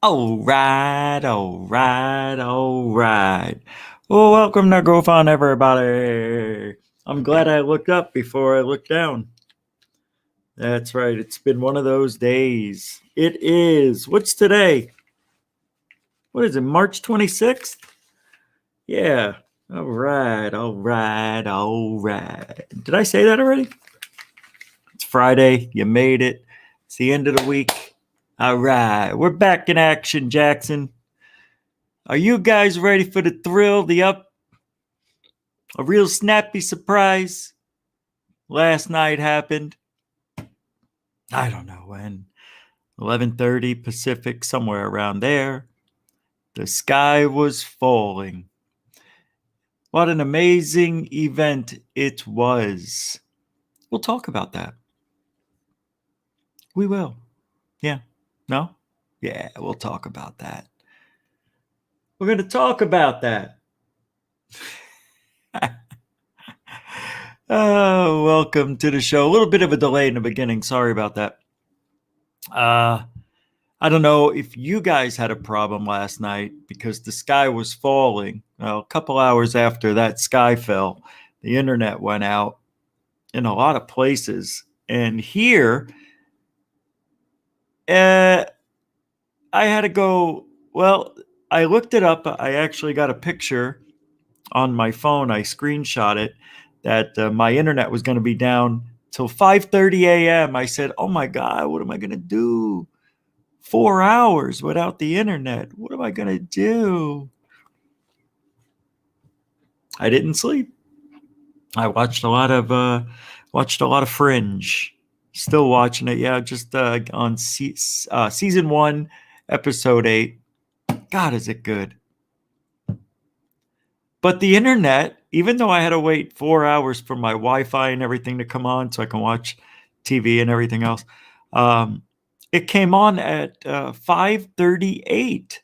All right, all right, all right. Well, welcome to Growth On, everybody. I'm glad I looked up before I looked down. That's right. It's been one of those days. It is. What's today? What is it, March 26th? Yeah. All right, all right, all right. Did I say that already? It's Friday. You made it. It's the end of the week. All right. We're back in action, Jackson. Are you guys ready for the thrill, a real snappy surprise? last night happened. I don't know when. 11:30 Pacific, somewhere around there. The sky was falling. What an amazing event it was. We'll talk about that. We will. Yeah. No? Yeah, we'll talk about that. We're going to talk about that. Oh, welcome to the show. A little bit of a delay in the beginning. Sorry about that. I don't know if you guys had a problem last night because the sky was falling. Well, a couple hours after that sky fell, the internet went out in a lot of places. And here, I had to go. Well, I looked it up. I actually got a picture on my phone. I screenshot it that my internet was going to be down till 5:30 a.m. I said, oh my God, what am I going to do? 4 hours without the internet. What am I going to do? I didn't sleep. I watched a lot of Fringe. Still watching it. Yeah, just on season 1, episode 8. God, is it good? But the internet, even though I had to wait 4 hours for my Wi-Fi and everything to come on so I can watch TV and everything else, it came on at 5:38.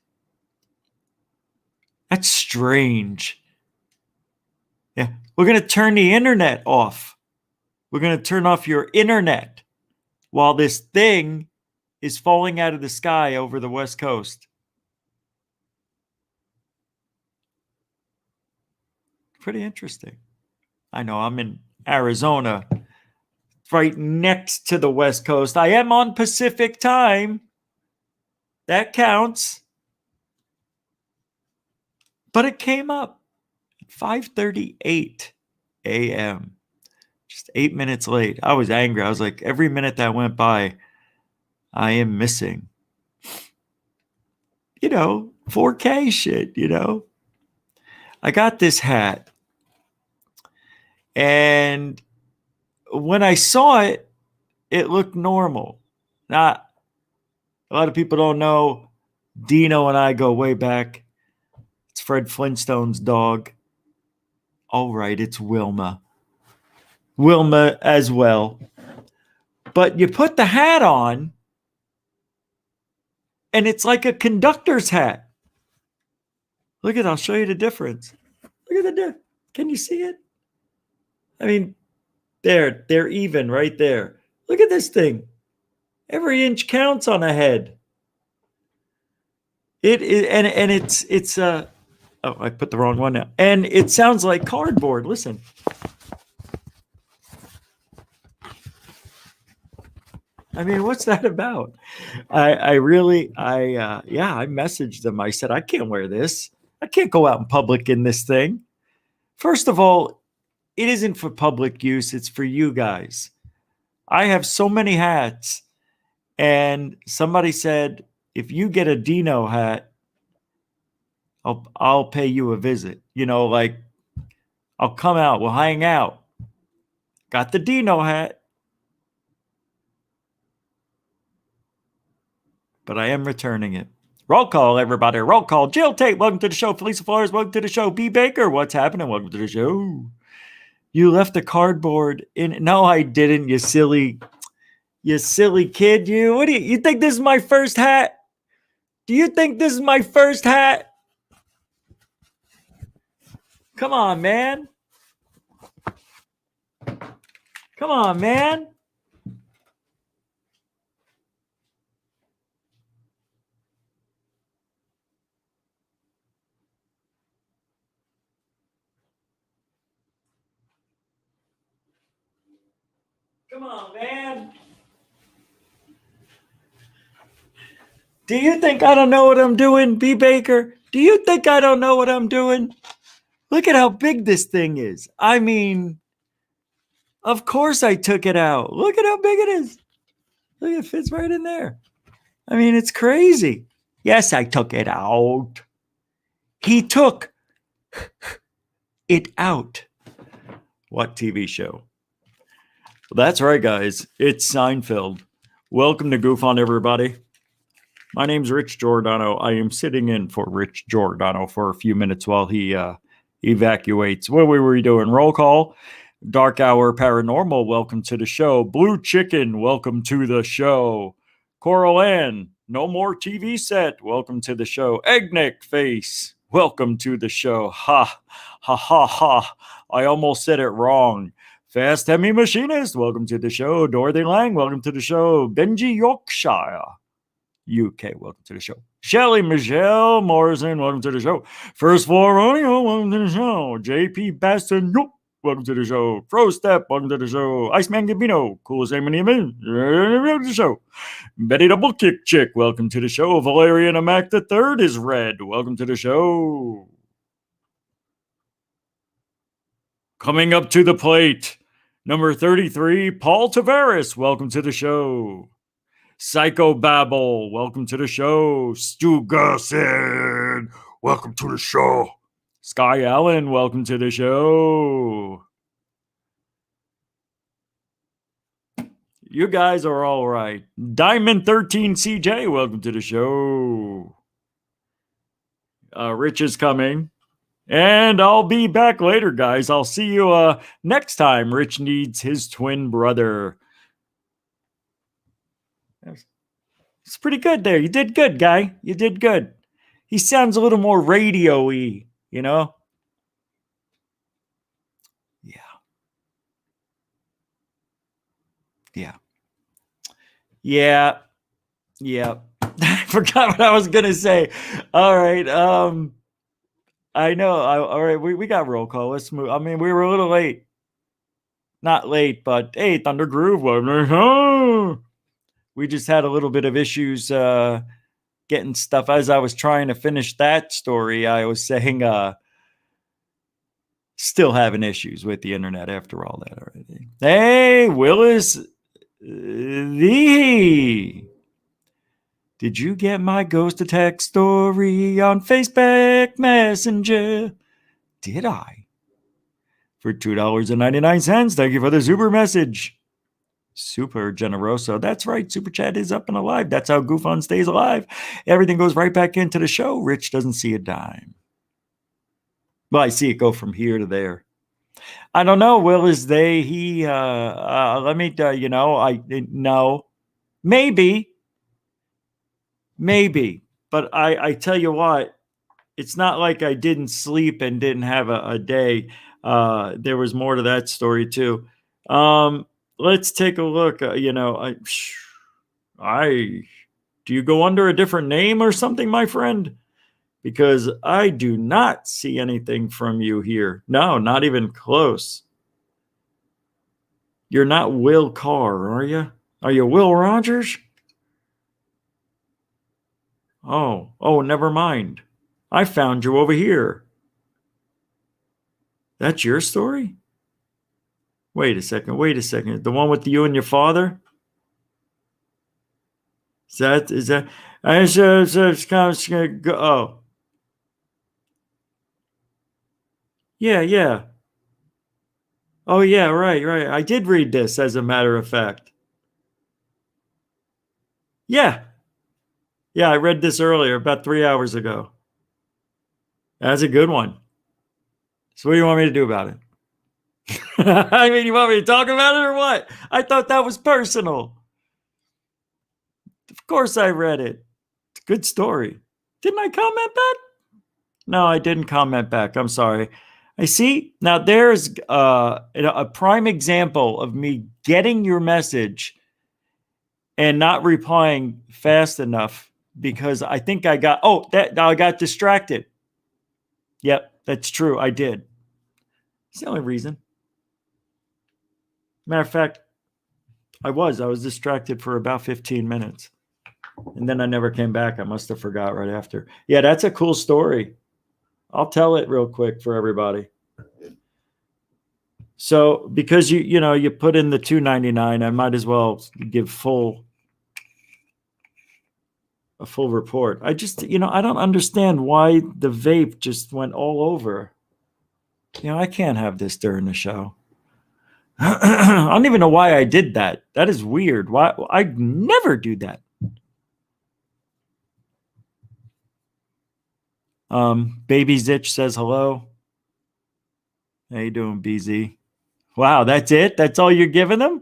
That's strange. Yeah, we're going to turn the internet off. We're going to turn off your internet while this thing is falling out of the sky over the West Coast. Pretty interesting. I know I'm in Arizona, right next to the West Coast. I am on Pacific time. That counts. But it came up at 5:38 a.m. Just 8 minutes late. I was angry. I was like, every minute that went by, I am missing. 4K shit, I got this hat. And when I saw it, it looked normal. Now, a lot of people don't know, Dino and I go way back. It's Fred Flintstone's dog. All right, it's Wilma. Wilma as well. But you put the hat on, and it's like a conductor's hat. Look at it. I'll show you the difference. Look at the difference. Can you see it? I mean, they're even right there. Look at this thing. Every inch counts on a head. It is, and it's oh, I put the wrong one now. And it sounds like cardboard. Listen. I mean, what's that about? I messaged them. I said, I can't wear this. I can't go out in public in this thing. First of all, it isn't for public use. It's for you guys. I have so many hats. And somebody said, if you get a Dino hat, I'll pay you a visit. Like, I'll come out. We'll hang out. Got the Dino hat. But I am returning it. Roll call, everybody. Roll call. Jill Tate, welcome to the show. Felicia Flores, welcome to the show. B. Baker, what's happening? Welcome to the show. You left the cardboard in. No, I didn't, you silly kid. You think this is my first hat? Do you think this is my first hat? Come on, man. Come on, man. Come on, man. Do you think I don't know what I'm doing, B. Baker? Do you think I don't know what I'm doing? Look at how big this thing is. I mean, of course I took it out. Look at how big it is. Look, it fits right in there. I mean, it's crazy. Yes, I took it out. He took it out. What TV show? That's right, guys. It's Seinfeld. Welcome to Goof on, everybody. My name's Rich Giordano. I am sitting in for Rich Giordano for a few minutes while he evacuates. What were we doing? Roll call. Dark Hour Paranormal, welcome to the show. Blue Chicken, welcome to the show. Coral Ann, no more TV set, welcome to the show. Eggneck Face, welcome to the show. Ha, ha, ha, ha. I almost said it wrong. Fast Hemi Machinist, welcome to the show. Dorothy Lang, welcome to the show. Benji Yorkshire, UK, welcome to the show. Shelly Michelle Morrison, welcome to the show. First Floor Romeo, welcome to the show. JP Baston, welcome to the show. Fro Step, welcome to the show. Iceman Gambino, coolest name in the event, welcome to the show. Betty Double Kick Chick, welcome to the show. Valerian Mac the Third is red, welcome to the show. Coming up to the plate, number 33, Paul Tavares, welcome to the show. Psycho Babble, welcome to the show. Stu Gerson, welcome to the show. Sky Allen, welcome to the show. You guys are all right. Diamond 13 CJ, welcome to the show. Rich is coming. And I'll be back later, guys. I'll see you next time. Rich needs his twin brother. It's pretty good there. You did good, guy. You did good. He sounds a little more radio-y, you know? Yeah. I forgot what I was going to say. All right. I know. All right. We got roll call. Let's move. I mean, we were a little late. Not late, but hey, Thunder Groove. We just had a little bit of issues getting stuff. As I was trying to finish that story, I was saying still having issues with the internet after all that already. Hey, Willis. Did you get my ghost attack story on Facebook Messenger? Did I? For $2.99. Thank you for the super message. Super generoso. That's right. Super chat is up and alive. That's how Goof On stays alive. Everything goes right back into the show. Rich doesn't see a dime. Well, I see it go from here to there. I don't know. Will is they? He? Let me. No. Maybe. But I tell you what. It's not like I didn't sleep and didn't have a day. There was more to that story too. Let's take a look. Do you go under a different name or something, my friend? Because I do not see anything from you here. No, not even close. You're not Will Carr, are you? Are you Will Rogers? Oh, never mind. I found you over here. That's your story? Wait a second. The one with you and your father? Is that? Oh. Yeah. Oh, yeah, right. I did read this, as a matter of fact. Yeah, I read this earlier, about 3 hours ago. That's a good one. So what do you want me to do about it? I mean, you want me to talk about it or what? I thought that was personal. Of course I read it. It's a good story. Didn't I comment back? No, I didn't comment back. I'm sorry. I see. Now there's a prime example of me getting your message and not replying fast enough because I think I got distracted. Yep, that's true. I did. It's the only reason. Matter of fact, I was distracted for about 15 minutes. And then I never came back. I must have forgot right after. Yeah, that's a cool story. I'll tell it real quick for everybody. So because you put in the $2.99, I might as well give a full report. I just, I don't understand why the vape just went all over. I can't have this during the show. I don't even know why I did that. That is weird. Why? I never do that. Baby Zitch says hello. How you doing, BZ? Wow, that's it? That's all you're giving him?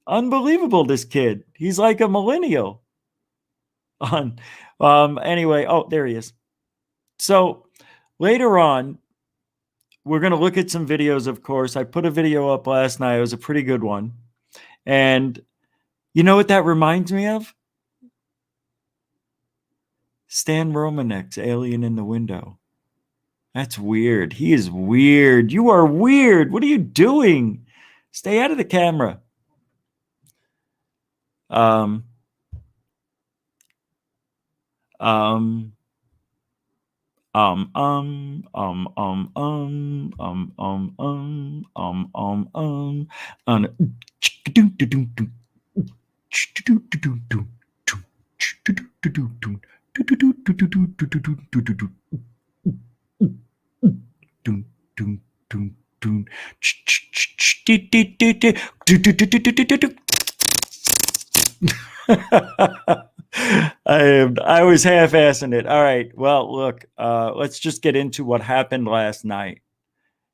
Unbelievable, this kid. He's like a millennial. Anyway, oh, there he is. So later on, we're going to look at some videos, of course. I put a video up last night. It was a pretty good one. And you know what that reminds me of? Stan Romanek's Alien in the Window. That's weird. He is weird. You are weird. What are you doing? Stay out of the camera. Um, um, um, um, um, um, um, um, um, um, um, um, um, um, I was half-assing it. All right. Well, look, let's just get into what happened last night.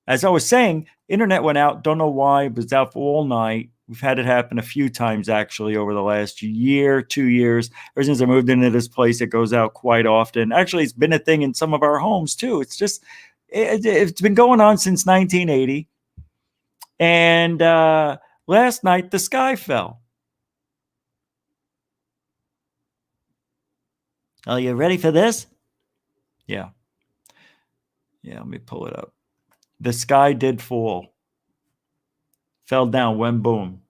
As I was saying, internet went out. Don't know why. It was out for all night. We've had it happen a few times actually over the last year, 2 years. Ever since I moved into this place, it goes out quite often. Actually, it's been a thing in some of our homes too. It's just, it's been going on since 1980. And last night, the sky fell. Are you ready for this? Yeah. Yeah, let me pull it up. The sky did fall. Fell down, went boom.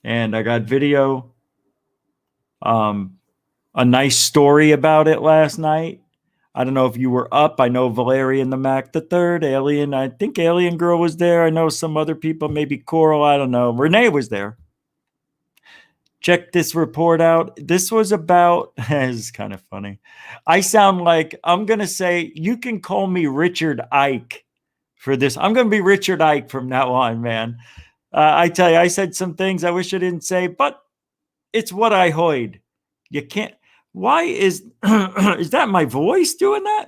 And I got video. A nice story about it last night. I don't know if you were up. I know Valerian the Mac the Third, Alien. I think Alien Girl was there. I know some other people, maybe Coral. I don't know. Renee was there. Check this report out. This was about, this is kind of funny. I sound like, I'm going to say, you can call me Richard Ike for this. I'm going to be Richard Ike from now on, man. I tell you, I said some things I wish I didn't say, but it's what I heard. You can't. Why is is that my voice doing that?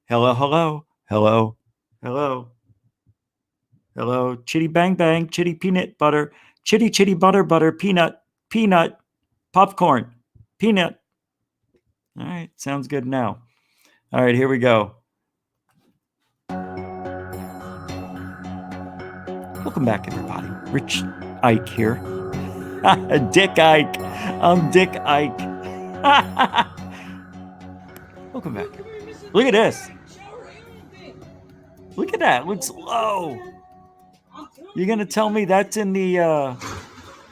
Hello, hello, hello, hello, hello. Chitty bang bang, chitty peanut butter, chitty chitty butter butter, peanut, peanut, popcorn, peanut. All right, sounds good now. All right, here we go. Welcome back, everybody. Rich Ike here. Dick Ike. I'm Dick Ike. Welcome back. Look at this. Look at that. It looks low. You're going to tell me that's in the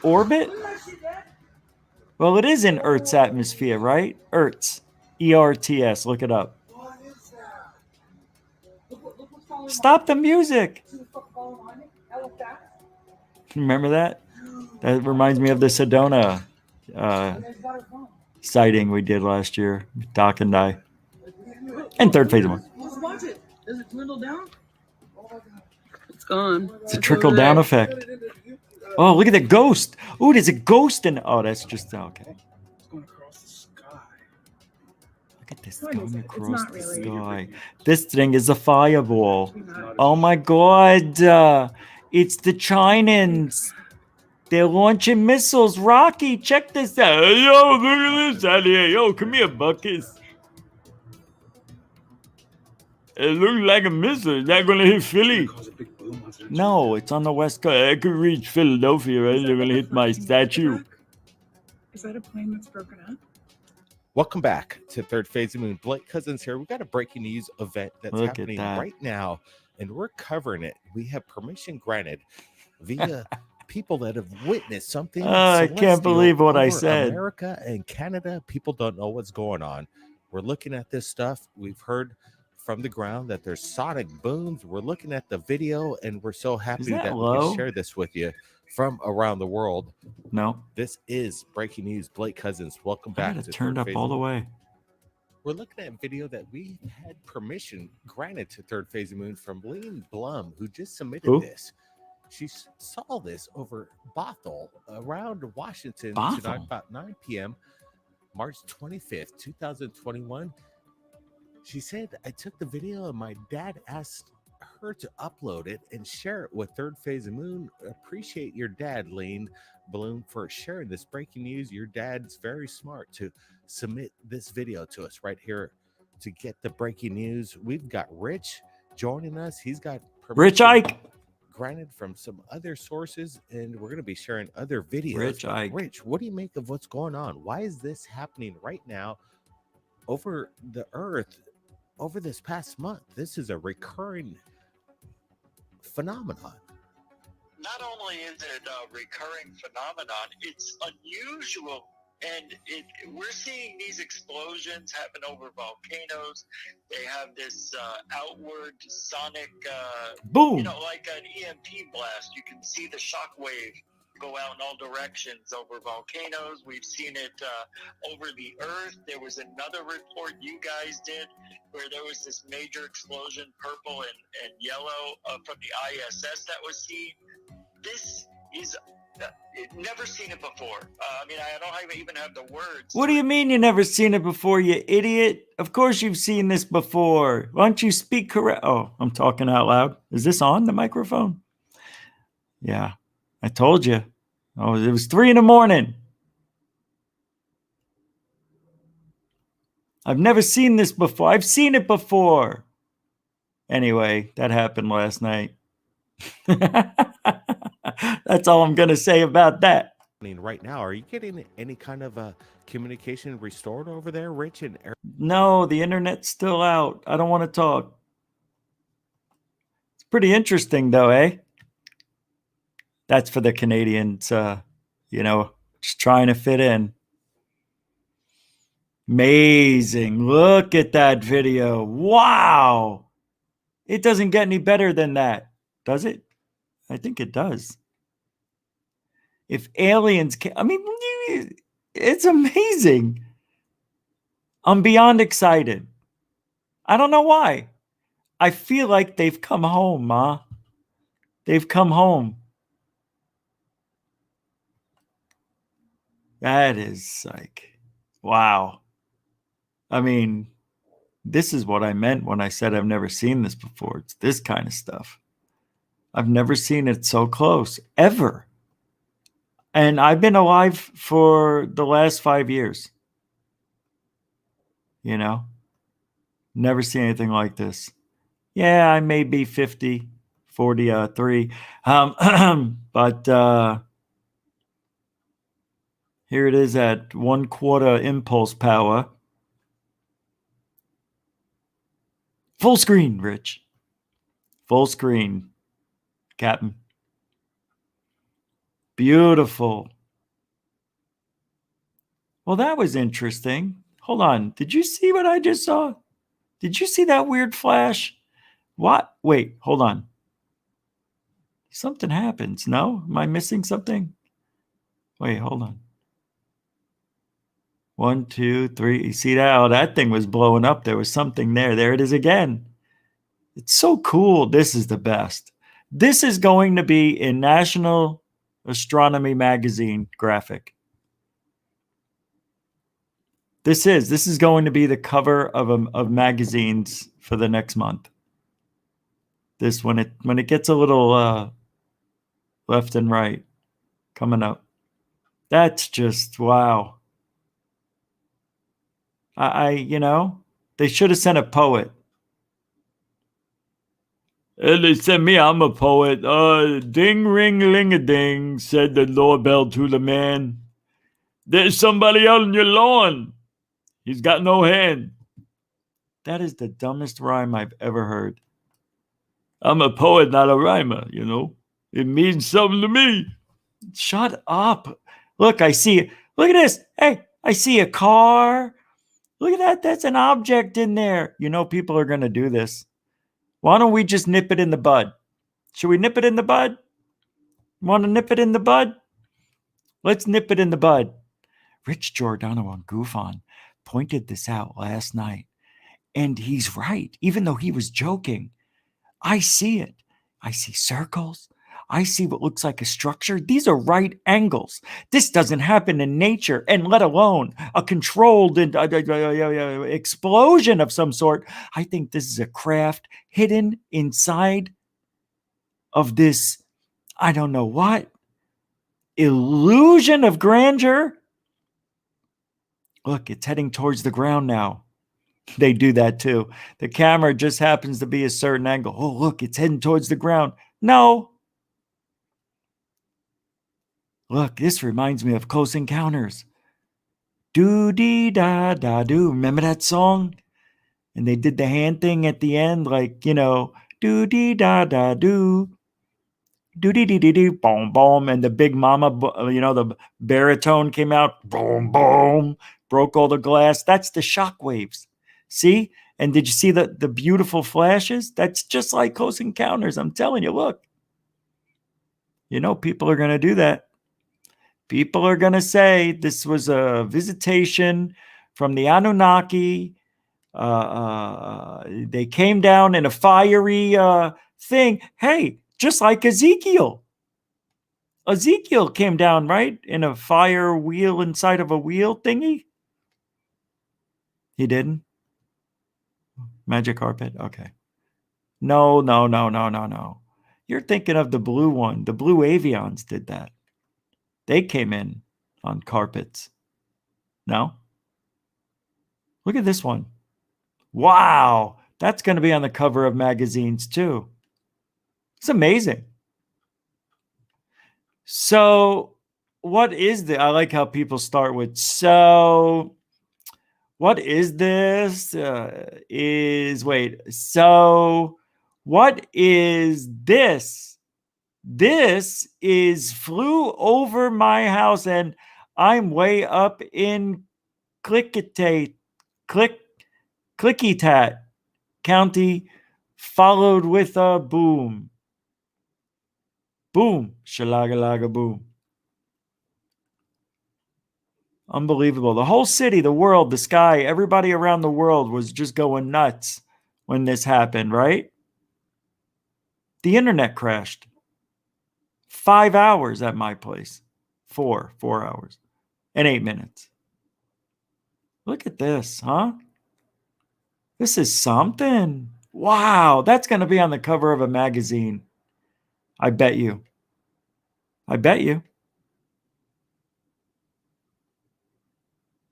orbit? Well, it is in Earth's atmosphere, right? Earth's. ERTS. Look it up. Stop the music. Remember that? That reminds me of the Sedona sighting we did last year. Doc and I. And third phase one. Let's watch it. Does it dwindle down? It's gone. It's a trickle-down effect. Oh, look at the ghost. Oh, there's a ghost in. Oh, that's just okay. It's going across the sky. Look at this going across the sky. This thing is a fireball. Oh my God. It's the Chinans. They're launching missiles. Rocky, check this out. Yo, look at this out here. Yo, come here, Buckets. It looks like a missile. Is that going to hit Philly? No, it's on the west coast. I could reach Philadelphia, right? They're going to hit my statue. Is that a plane that's broken up? Welcome back to Third Phase of Moon. Blake Cousins here. We've got a breaking news event that's happening right now, and we're covering it. We have permission granted via people that have witnessed something. I can't believe what I said. America and Canada, people don't know what's going on. We're looking at this stuff. We've heard from the ground that there's sonic booms. We're looking at the video, and we're so happy that we can share this with you from around the world. No, this is breaking news. Blake Cousins, welcome back. It turned up all the way. We're looking at video that we had permission granted to Third Phase of Moon from Lean Blum, who just submitted this. She saw this over Bothell around Washington Bothell? tonight about 9 p.m. March 25th, 2021. She said, I took the video and my dad asked her to upload it and share it with Third Phase of Moon. Appreciate your dad, Lane Bloom, for sharing this breaking news. Your dad's very smart to submit this video to us right here to get the breaking news. We've got Rich joining us. He's got Rich Ike granted from some other sources, and we're going to be sharing other videos. Rich Ike. Rich, what do you make of what's going on? Why is this happening right now over the earth over this past month? This is a recurring phenomenon. Not only is it a recurring phenomenon, it's unusual. And we're seeing these explosions happen over volcanoes. They have this outward sonic, boom, like an EMP blast. You can see the shock wave go out in all directions over volcanoes. We've seen it over the earth. There was another report you guys did where there was this major explosion, purple and yellow, from the ISS that was seen. This is never seen it before. I don't even have the words. What do you mean you never seen it before, you idiot? Of course you've seen this before. Why don't you speak correct? Oh, I'm talking out loud. Is this on the microphone? Yeah, I told you. Oh, it was 3 a.m. I've never seen this before. I've seen it before. Anyway, that happened last night. That's all I'm going to say about that. Right now, are you getting any kind of communication restored over there, Rich? And no, the internet's still out. I don't want to talk. It's pretty interesting, though, eh? That's for the Canadians, just trying to fit in. Amazing. Look at that video. Wow. It doesn't get any better than that, does it? I think it does. If aliens can, it's amazing. I'm beyond excited. I don't know why. I feel like they've come home, Ma. They've come home. That is like, wow. This is what I meant when I said I've never seen this before. It's this kind of stuff. I've never seen it so close, ever. And I've been alive for the last 5 years. Never seen anything like this. Yeah, I may be 50, 43. But here it is at 1/4 impulse power. Full screen, Rich. Full screen, Captain. Beautiful. Well, that was interesting. Hold on. Did you see what I just saw? Did you see that weird flash? What? Wait, hold on. Something happens. No? Am I missing something? Wait, hold on. 1, 2, 3. You see that? Oh, that thing was blowing up. There was something there. There it is again. It's so cool. This is the best. This is going to be in National Astronomy Magazine graphic. This is going to be the cover of magazines for the next month. This when it gets a little left and right coming up. That's just wow. They should have sent a poet. And they sent me, I'm a poet. Ding, ring, ling-a-ding, said the doorbell to the man. There's somebody out on your lawn. He's got no hand. That is the dumbest rhyme I've ever heard. I'm a poet, not a rhymer, It means something to me. Shut up. Look, I see. Look at this. Hey, I see a car. Look at that. That's an object in there. People are going to do this. Why don't we just nip it in the bud? Should we nip it in the bud? Want to nip it in the bud? Let's nip it in the bud. Rich Giordano on GoofOn pointed this out last night. And he's right, even though he was joking. I see it. I see circles. I see what looks like a structure. These are right angles. This doesn't happen in nature, and let alone a controlled explosion of some sort. I think this is a craft hidden inside of this, I don't know what, illusion of grandeur. Look, it's heading towards the ground now. They do that too. The camera just happens to be a certain angle. Oh, look, it's heading towards the ground. No. Look, this reminds me of Close Encounters. Do-dee-da-da-do. Remember that song? And they did the hand thing at the end, like, do-dee-da-da-do. Do-dee-dee-dee-dee, boom, boom. And the big mama, the baritone came out, boom, boom, broke all the glass. That's the shock waves. See? And did you see the beautiful flashes? That's just like Close Encounters. I'm telling you, look. People are going to do that. People are going to say this was a visitation from the Anunnaki. They came down in a fiery thing. Hey, just like Ezekiel. Ezekiel came down, right? In a fire wheel inside of a wheel thingy. He didn't? Magic carpet? Okay. No. You're thinking of the blue one. The blue avions did that. They came in on carpets. No? Look at this one. Wow. That's going to be on the cover of magazines too. It's amazing. So, what is I like how people start with, so, what is this? So, what is this? This is flew over my house, and I'm way up in Clicky Tat County, followed with a boom. Boom. Shalaga boom. Unbelievable. The whole city, the world, the sky, everybody around the world was just going nuts when this happened, right? The internet crashed. 5 hours at my place. 4 hours and 8 minutes. Look at this, huh? This is something. Wow, that's going to be on the cover of a magazine. I bet you.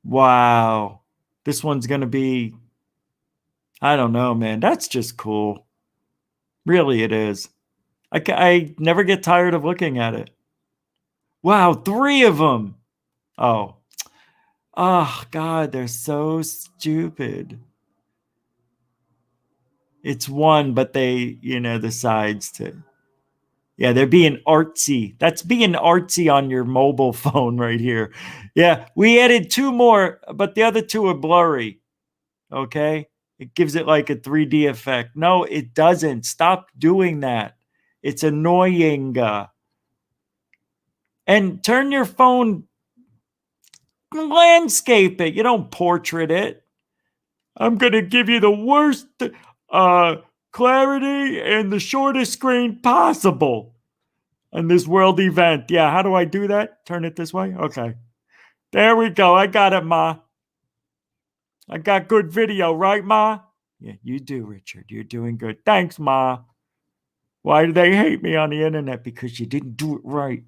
Wow. This one's going to be, I don't know, man. That's just cool. Really, it is. I never get tired of looking at it. Wow, 3 of them. Oh, God, they're so stupid. It's one, but they, the sides to. Yeah, they're being artsy. That's being artsy on your mobile phone right here. Yeah, we added 2 more, but the other 2 are blurry. Okay? It gives it like a 3D effect. No, it doesn't. Stop doing that. It's annoying. And turn your phone, landscape it. You don't portrait it. I'm going to give you the worst clarity and the shortest screen possible on this world event. Yeah, how do I do that? Turn it this way? Okay. There we go. I got it, Ma. I got good video, right, Ma? Yeah, you do, Richard. You're doing good. Thanks, Ma. Why do they hate me on the internet? Because you didn't do it right.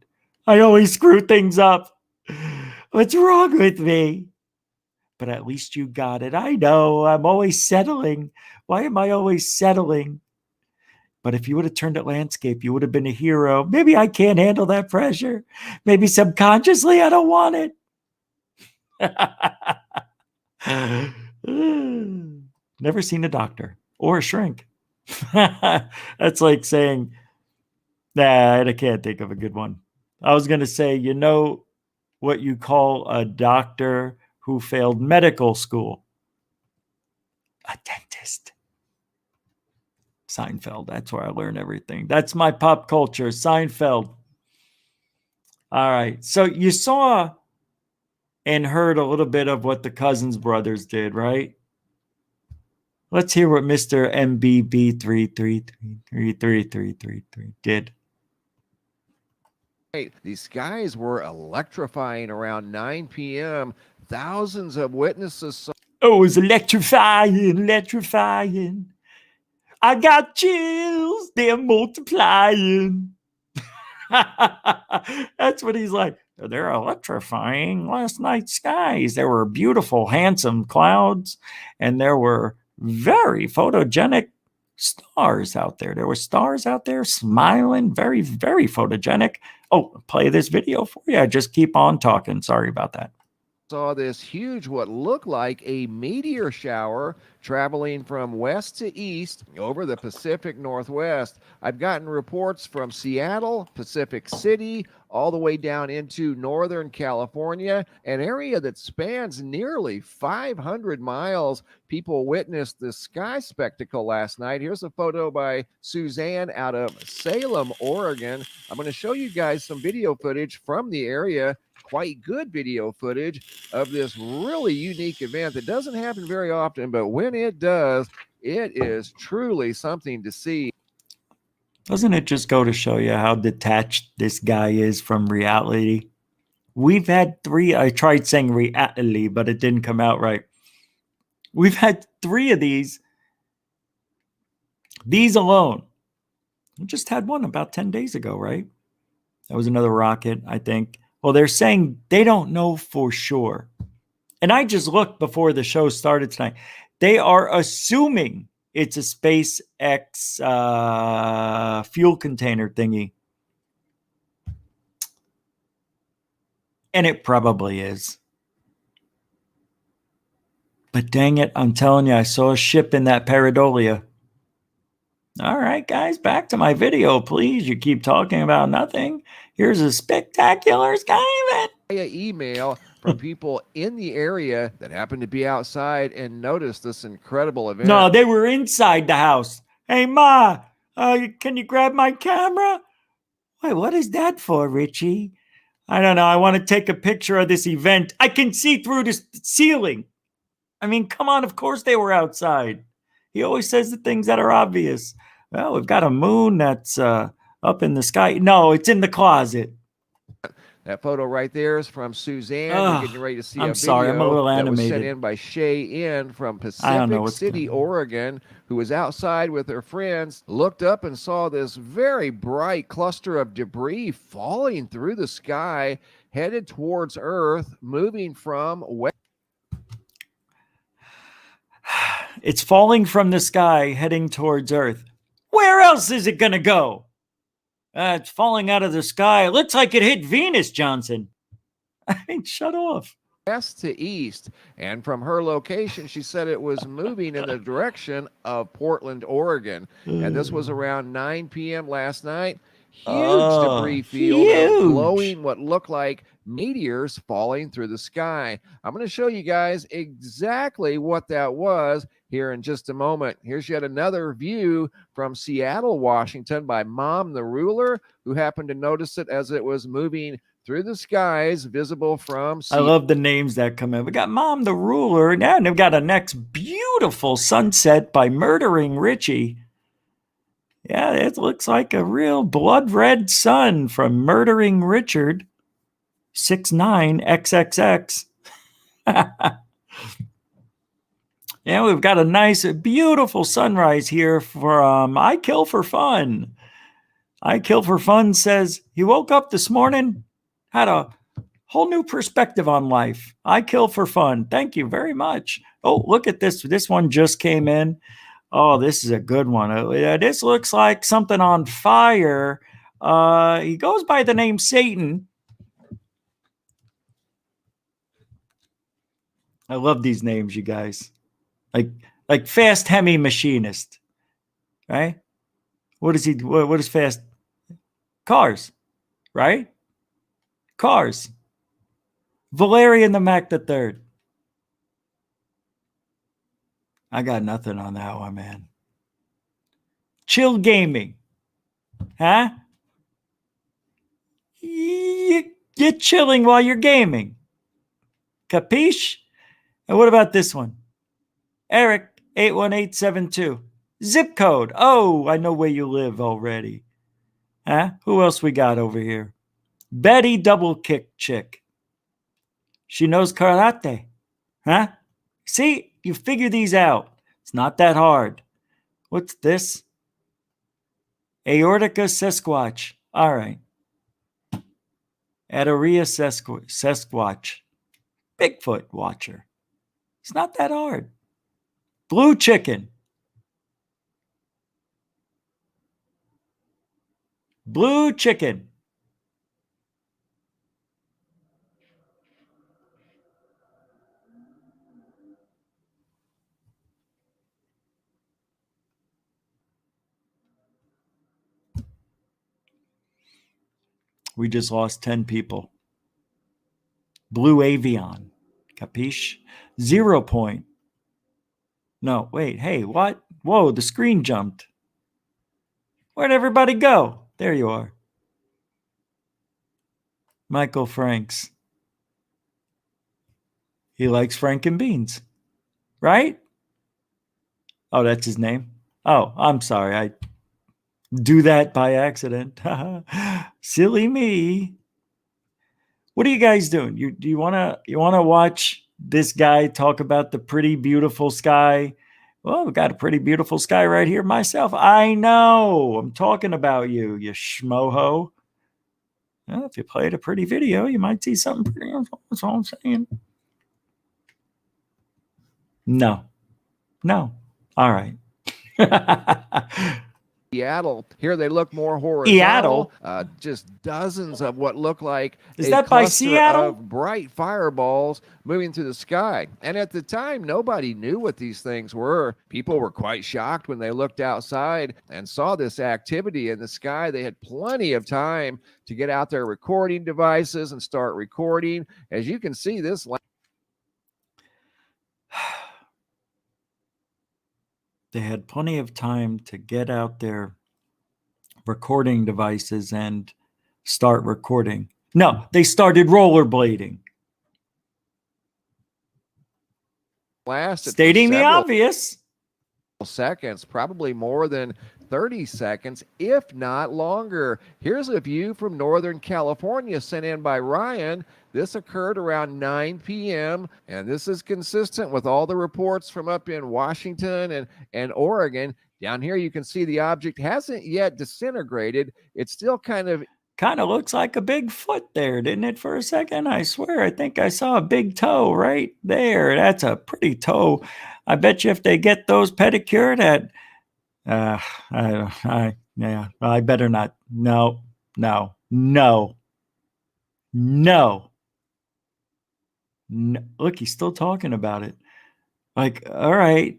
I always screw things up. What's wrong with me? But at least you got it. I know. I'm always settling. Why am I always settling? But if you would have turned it landscape, you would have been a hero. Maybe I can't handle that pressure. Maybe subconsciously I don't want it. Never seen a doctor or a shrink. That's like saying, nah, I can't think of a good one. I was going to say, what you call a doctor who failed medical school? A dentist. Seinfeld. That's where I learn everything. That's my pop culture. Seinfeld. All right. So you saw and heard a little bit of what the Cousins brothers did, right? Let's hear what Mr. MBB3333333 did. The skies were electrifying around 9 p.m. Thousands of witnesses saw. Oh, it was electrifying, electrifying. I got chills, they're multiplying. That's what he's like. They're electrifying last night's skies. There were beautiful, handsome clouds, and there were very photogenic stars out there. There were stars out there smiling, very, very photogenic. Oh, play this video for you. I just keep on talking. Sorry about that. Saw this huge, what looked like a meteor shower traveling from west to east over the Pacific Northwest. I've gotten reports from Seattle, Pacific City, all the way down into Northern California, an area that spans nearly 500 miles. People witnessed the sky spectacle last night. Here's a photo by Suzanne out of Salem, Oregon. I'm going to show you guys some video footage from the area. Quite good video footage of this really unique event that doesn't happen very often, but when it does, it is truly something to see. Doesn't it just go to show you how detached this guy is from reality? We've had 3, I tried saying reality, but it didn't come out right. We've had 3 of these alone. We just had one about 10 days ago, right? That was another rocket, I think. Well, they're saying they don't know for sure. And I just looked before the show started tonight. They are assuming it's a SpaceX fuel container thingy. And it probably is. But dang it, I'm telling you, I saw a ship in that pareidolia. All right, guys, back to my video, please. You keep talking about nothing. Here's a spectacular sky event. Email from people in the area that happened to be outside and noticed this incredible event. No, they were inside the house. Hey, Ma, can you grab my camera? Wait, what is that for, Richie? I don't know. I want to take a picture of this event. I can see through the ceiling. I mean, come on. Of course they were outside. He always says the things that are obvious. Well, we've got a moon that's up in the sky. No, it's in the closet. That photo right there is from Suzanne. We're getting ready to see I'm a video sorry, I'm a little that was animated. sent in by Shay In from Pacific City, Oregon, who was outside with her friends, looked up and saw this very bright cluster of debris falling through the sky, headed towards Earth, moving from west. It's falling from the sky, heading towards Earth. Where else is it going to go? It's falling out of the sky. It looks like it hit Venus, Johnson. I mean, shut off. West to east. And from her location, she said it was moving in the direction of Portland, Oregon. And this was around 9 p.m. last night. Huge debris field of glowing what looked like meteors falling through the sky. I'm going to show you guys exactly what that was here in just a moment. Here's yet another view from Seattle, Washington by Mom the Ruler, who happened to notice it as it was moving through the skies, visible from I love the names that come in. We got Mom the Ruler, and we've got a next beautiful sunset by Murdering Richie. Yeah, it looks like a real blood red sun from Murdering Richard 69XXX. Yeah, we've got a nice, beautiful sunrise here from I Kill for Fun. I Kill for Fun says he woke up this morning, had a whole new perspective on life. I Kill for Fun. Thank you very much. Oh, look at this. This one just came in. Oh, this is a good one. This looks like something on fire. He goes by the name Satan. I love these names, you guys. Like Fast Hemi Machinist, right? What is he? What is Fast? Cars, right? Cars. Valerian the Mac the Third. I got nothing on that one, man. Chill gaming. Huh? You're chilling while you're gaming. Capiche? And what about this one? Eric, 81872. Zip code. Oh, I know where you live already. Huh? Who else we got over here? Betty double kick chick. She knows karate. Huh? See, you figure these out. It's not that hard. What's this? Aortica Sasquatch. All right. Adorea Sasquatch. Bigfoot watcher. It's not that hard. Blue chicken. Blue chicken. We just lost 10 people. Blue avian. Capiche? 0 point. No, wait. Hey, what? Whoa, the screen jumped. Where'd everybody go? There you are. Michael Franks. He likes Franken beans. Right? Oh, that's his name? Oh, I'm sorry. I do that by accident. Silly me. What are you guys doing? Do you wanna watch this guy talk about the pretty beautiful sky? Well, I've got a pretty beautiful sky right here myself. I know. I'm talking about you, you schmoho. Well, if you played a pretty video, you might see something pretty. That's all I'm saying. No. All right. Seattle. Here they look more horizontal. Seattle? Just dozens of what look like Is that by Seattle? Of bright fireballs moving through the sky. And at the time, nobody knew what these things were. People were quite shocked when they looked outside and saw this activity in the sky. They had plenty of time to get out their recording devices and start recording. As you can see, this they had plenty of time to get out their recording devices and start recording. No, they started rollerblading. Stating the obvious. Seconds, probably more than 30 seconds, if not longer. Here's a view from Northern California sent in by Ryan. This occurred around 9 p.m., and this is consistent with all the reports from up in Washington and Oregon. Down here, you can see the object hasn't yet disintegrated. It's still kind of looks like a big foot there, didn't it, for a second? I swear, I think I saw a big toe right there. That's a pretty toe. I bet you if they get those pedicured at, I better not. No. Look, he's still talking about it. Like, all right.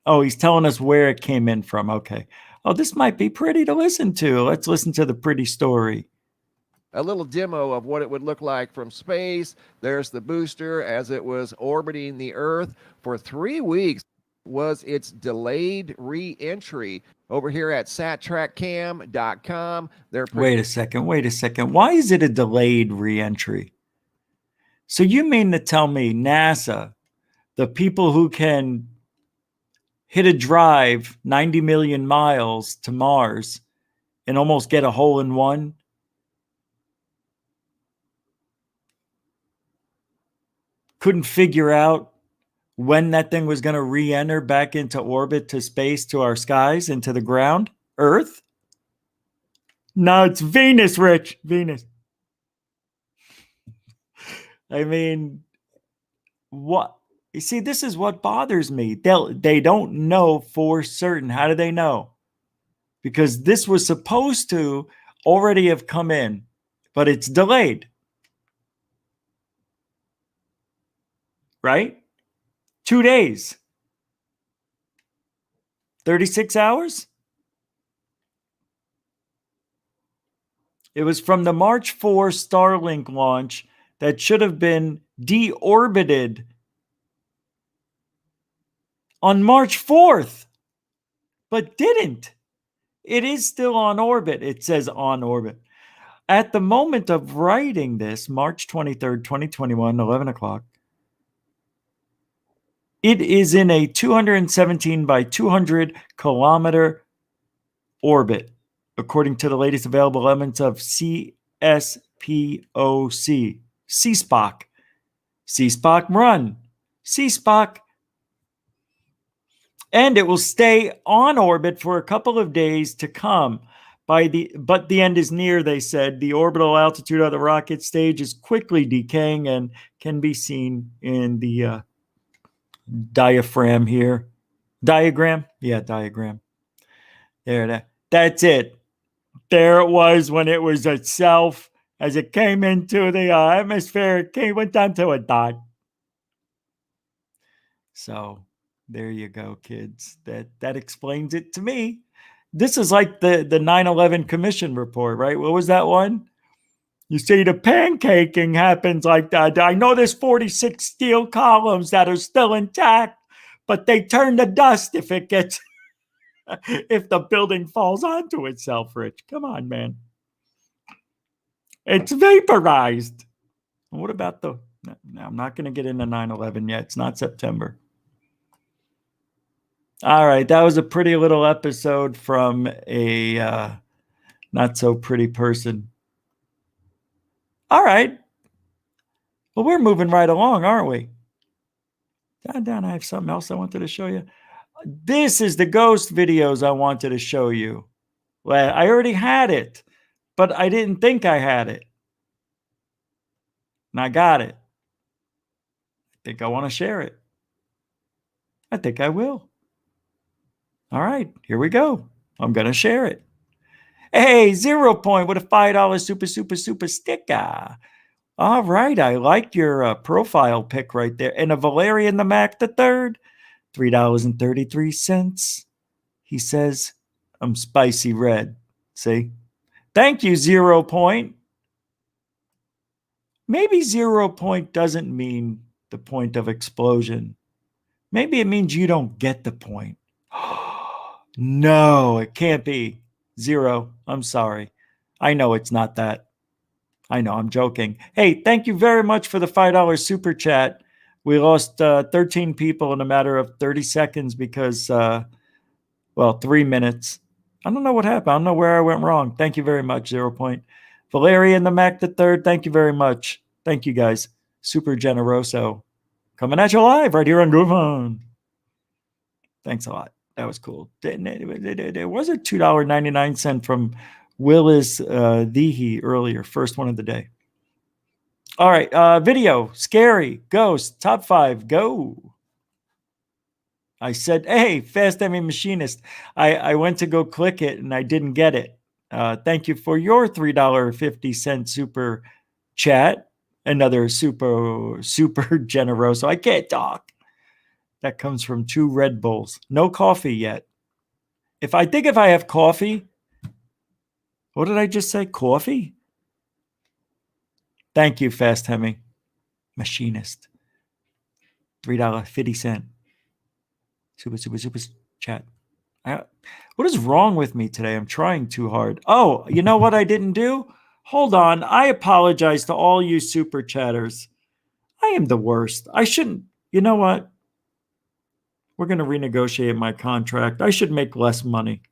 Oh, he's telling us where it came in from. Okay. Oh, this might be pretty to listen to. Let's listen to the pretty story. A little demo of what it would look like from space. There's the booster as it was orbiting the Earth for 3 weeks. Was its delayed re-entry over here at sattrackcam.com. Wait a second. Why is it a delayed re-entry? So you mean to tell me NASA, the people who can hit a drive 90 million miles to Mars and almost get a hole in one, couldn't figure out when that thing was going to re-enter back into orbit, to space, to our skies, into the ground? Earth? No, it's Venus, Rich. Venus. I mean, what? You see, this is what bothers me. They don't know for certain. How do they know? Because this was supposed to already have come in, but it's delayed. Right? 2 days. 36 hours? It was from the March 4 Starlink launch that should have been deorbited on March 4th, but didn't. It is still on orbit. It says on orbit. At the moment of writing this, March 23rd, 2021, 11 o'clock, it is in a 217 by 200 kilometer orbit, according to the latest available elements of CST SPOC. CSPOC. CSPOC run. CSPOC. And it will stay on orbit for a couple of days to come. But the end is near, they said. The orbital altitude of the rocket stage is quickly decaying and can be seen in the diagram here. Diagram? Yeah, diagram. There, that's it. There it was when it was itself. As it came into the atmosphere, it went down to a dot. So there you go, kids. That explains it to me. This is like the 9/11 Commission report, right? What was that one? You see, the pancaking happens like that. I know there's 46 steel columns that are still intact, but they turn to dust if it gets, if the building falls onto itself, Rich. Come on, man. It's vaporized. What about no, I'm not going to get into 9/11 yet. It's not September. All right, that was a pretty little episode from a not so pretty person. All right. Well, we're moving right along, aren't we? Down, I have something else I wanted to show you. This is the ghost videos I wanted to show you. Well, I already had it, but I didn't think I had it. And I got it. I think I want to share it. I think I will. All right, here we go. I'm going to share it. Hey, 0 Point with a $5 super sticker. All right, I like your profile pic right there. And a Valerian the Mac the Third, $3.33. He says, I'm spicy red. See? Thank you, 0 Point. Maybe 0 Point doesn't mean the point of explosion. Maybe it means you don't get the point. No, it can't be. 0. I'm sorry. I know it's not that. I know, I'm joking. Hey, thank you very much for the $5 super chat. We lost 13 people in a matter of 30 seconds because, 3 minutes. I don't know what happened. I don't know where I went wrong. Thank you very much, 0 Point. Valerian the Mac the Third, thank you very much. Thank you, guys. Super generoso. Coming at you live right here on GoFund. Thanks a lot. That was cool. There was a $2.99 from Willis Dehe earlier. First one of the day. All right. Video. Scary. Ghost. Top 5. Go. I said, hey, Fast Emmy Machinist. I went to go click it and I didn't get it. Thank you for your $3.50 super chat. Another super generoso. I can't talk. That comes from 2 Red Bulls. No coffee yet. If I have coffee, what did I just say? Coffee? Thank you, Fast Hemi Machinist. $3.50. Super chat. What is wrong with me today? I'm trying too hard. Oh, you know what I didn't do? Hold on. I apologize to all you super chatters. I am the worst. I shouldn't. You know what? We're going to renegotiate my contract. I should make less money.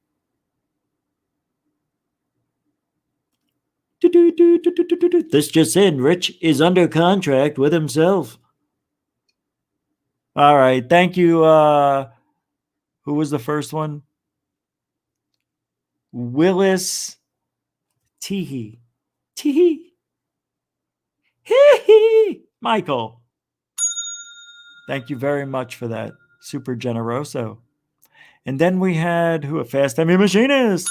This just in. Rich is under contract with himself. All right. Thank you. Who was the first one? Willis Teehee. Michael. Thank you very much for that. Super generoso. And then we had a Fast Emmy Machinist.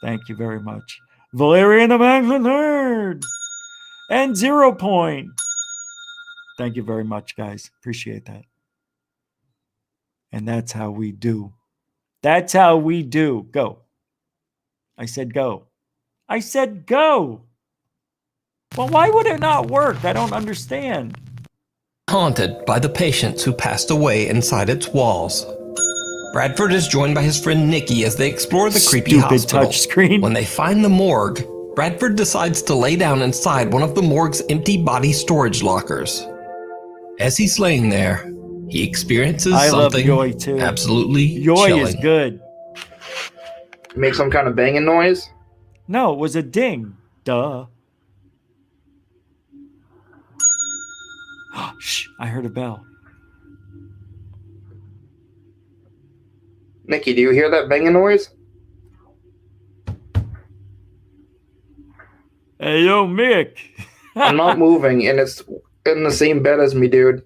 Thank you very much. Valerian the Mac the Third. And 0 Point. Thank you very much, guys. Appreciate that. And that's how we do. That's how we do. Go. I said go. I said go. Well, why would it not work? I don't understand. Haunted by the patients who passed away inside its walls. Bradford is joined by his friend Nikki as they explore the creepy hospital. Touch screen. When they find the morgue, Bradford decides to lay down inside one of the morgue's empty body storage lockers. As he's laying there, he experiences something Joy too. Absolutely Joy chilling. is good. Make some kind of banging noise? No, it was a ding. Duh. I heard a bell. Nikki, do you hear that banging noise? Hey, yo, Mick. I'm not moving, and it's in the same bed as me, dude.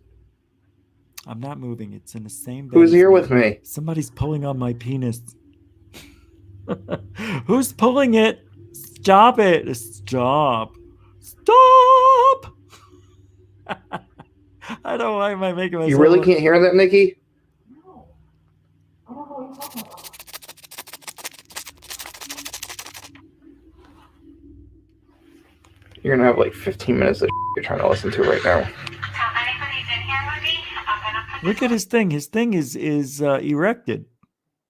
I'm not moving. It's in the same bed. Who's as here me. with me? Somebody's pulling on my penis. Who's pulling it? Stop it. Stop. Stop. I don't know why am I making myself. You really can't hear that, Nikki? No. I don't know what you're talking about. You're gonna have like 15 minutes of you're trying to listen to right now. Look at his thing. His thing is erected,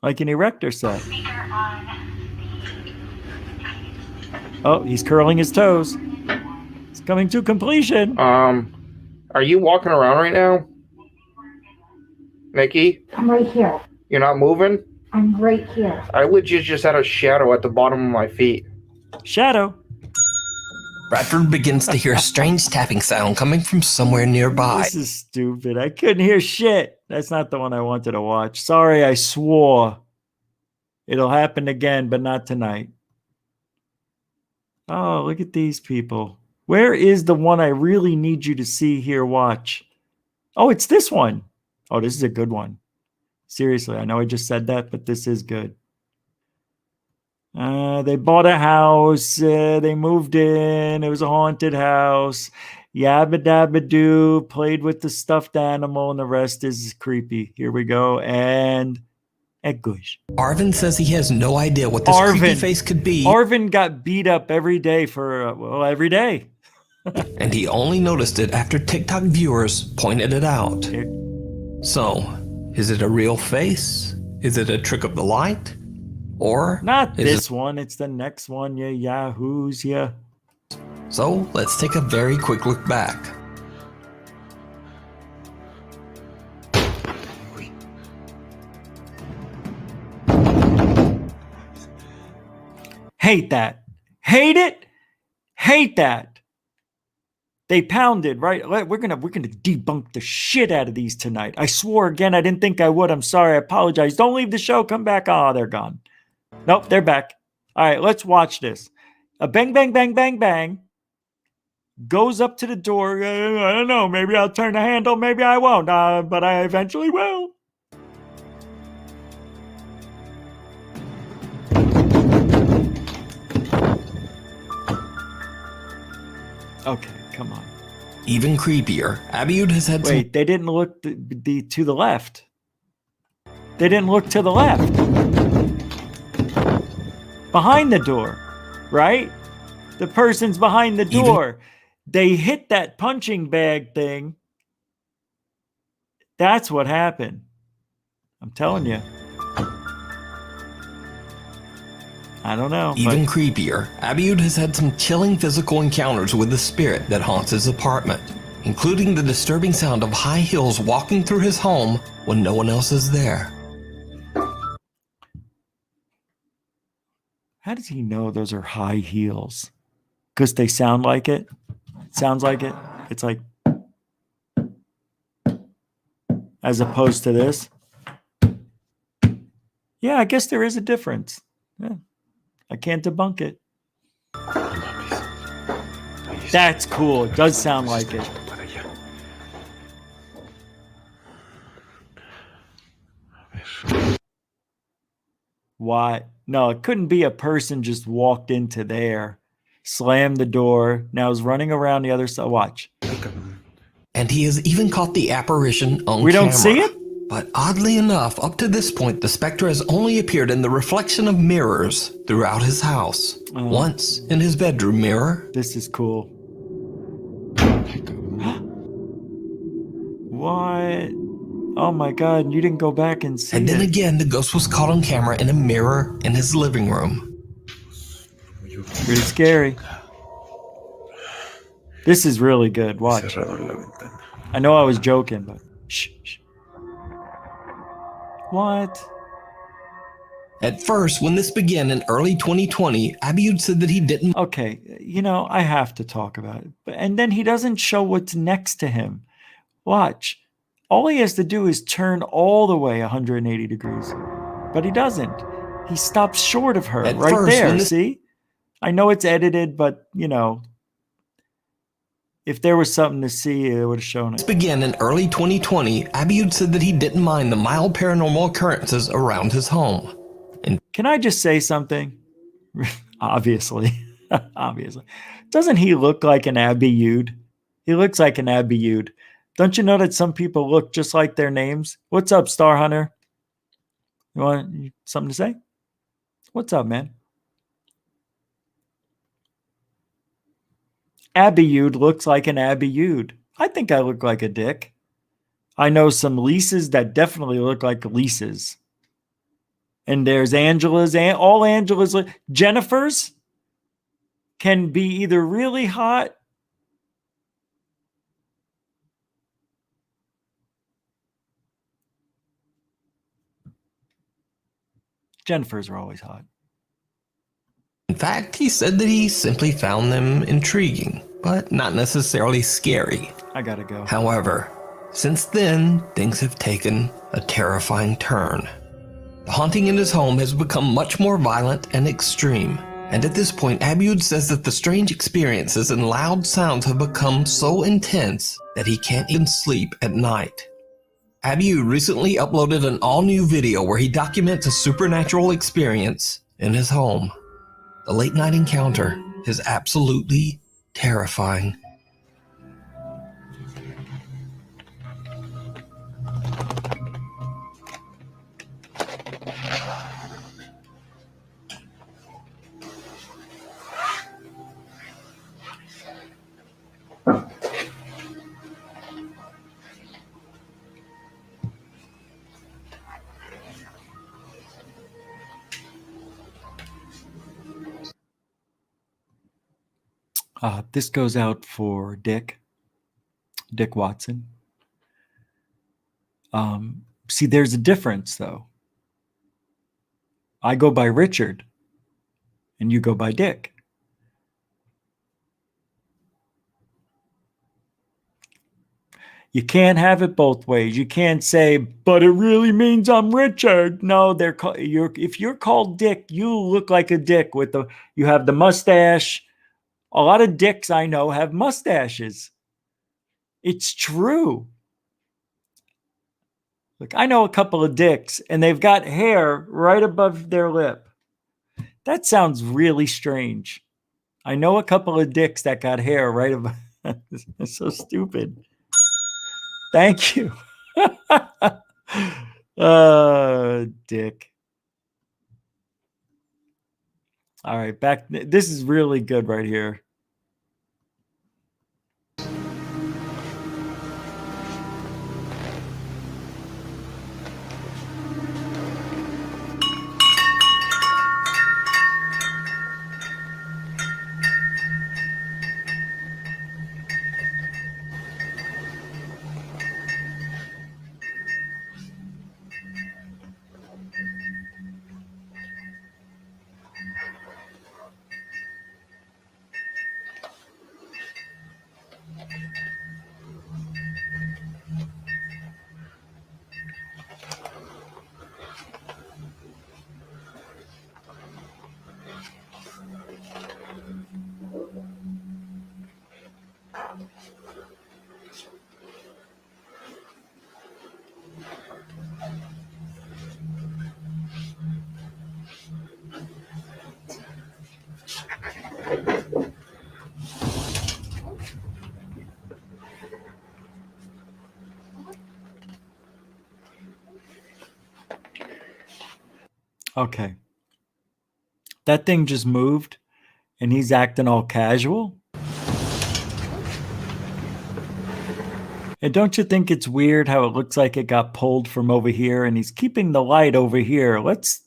like an erector set. Oh, he's curling his toes. It's coming to completion. Are you walking around right now? Nikki? I'm right here. You're not moving? I'm right here. I legit just had a shadow at the bottom of my feet. Shadow. Bradford begins to hear a strange tapping sound coming from somewhere nearby. This is stupid. I couldn't hear shit. That's not the one I wanted to watch. Sorry, I swore. It'll happen again, but not tonight. Oh, look at these people. Where is the one I really need you to see here? Watch. Oh, it's this one. Oh, this is a good one. Seriously, I know I just said that, but this is good. They bought a house. They moved in. It was a haunted house. Yabba dabba doo. Played with the stuffed animal, and the rest is creepy. Here we go. And Gush. Arvin says he has no idea what this creepy face could be. Arvin got beat up every day for, well, every day. And he only noticed it after TikTok viewers pointed it out. Here. So, is it a real face? Is it a trick of the light? Or not this one, it's the next one, you yahoos, yeah. So, let's take a very quick look back. Hate that. Hate it. Hate that. They pounded, right? We're gonna debunk the shit out of these tonight. I swore again. I didn't think I would. I'm sorry. I apologize. Don't leave the show. Come back. Oh, they're gone. Nope, they're back. All right, let's watch this. A bang, bang, bang, bang, bang. Goes up to the door. I don't know. Maybe I'll turn the handle. Maybe I won't. But I eventually will. Okay, come on. Even creepier, Abiud has had Wait, they didn't look to the left. They didn't look to the left. Behind the door, right? The person's behind the door. They hit that punching bag thing. That's what happened. I'm telling you. I don't know. Even creepier, Abiud has had some chilling physical encounters with the spirit that haunts his apartment, including the disturbing sound of high heels walking through his home when no one else is there. How does he know those are high heels? Because they sound like it? Sounds like it? It's like... As opposed to this? Yeah, I guess there is a difference. Yeah. I can't debunk it. That's cool. It does sound like it. Why? No, it couldn't be a person just walked into there, slammed the door, now is running around the other side. Watch. And he has even caught the apparition on camera. We don't see it? But oddly enough, up to this point, the specter has only appeared in the reflection of mirrors throughout his house. Once in his bedroom mirror. This is cool. What? Oh my God, you didn't go back and see And then it. again, the ghost was caught on camera in a mirror in his living room. Pretty scary. This is really good. Watch. I know I was joking, but shh, shh. What? At first, when this began in early 2020, Abiud said that he didn't. Okay, you know, I have to talk about it. And then he doesn't show what's next to him. Watch. All he has to do is turn all the way 180 degrees. But he doesn't. He stops short of her At right first, there. when this See? I know it's edited, but, you know, if there was something to see, it would have shown it. began in early 2020, Abiud said that he didn't mind the mild paranormal occurrences around his home. Can I just say something? Obviously. Obviously. Doesn't he look like an Abiud? He looks like an Abiud. Don't you know that some people look just like their names? What's up, Star Hunter? You want something to say? What's up, man? Abiud looks like an Abiud. I think I look like a Dick. I know some Lises that definitely look like Lises. And there's Angela's, and all Angela's. Jennifer's can be either really hot Jennifer's are always hot. In fact, he said that he simply found them intriguing, but not necessarily scary. I gotta go. However, since then, things have taken a terrifying turn. The haunting in his home has become much more violent and extreme. And at this point, Abiud says that the strange experiences and loud sounds have become so intense that he can't even sleep at night. Abiud recently uploaded an all-new video where he documents a supernatural experience in his home. The late-night encounter is absolutely terrifying. This goes out for Dick Watson. See, there's a difference, though. I go by Richard, and you go by Dick. You can't have it both ways. You can't say, but it really means I'm Richard. No, if you're called Dick, you look like a Dick you have the mustache. A lot of Dicks I know have mustaches. It's true. Look, I know a couple of Dicks, and they've got hair right above their lip. That sounds really strange. I know a couple of Dicks that got hair right above. It's so stupid. Thank you. Dick. All right, back. This is really good right here. Okay. That thing just moved and he's acting all casual. And don't you think it's weird how it looks like it got pulled from over here and he's keeping the light over here? Let's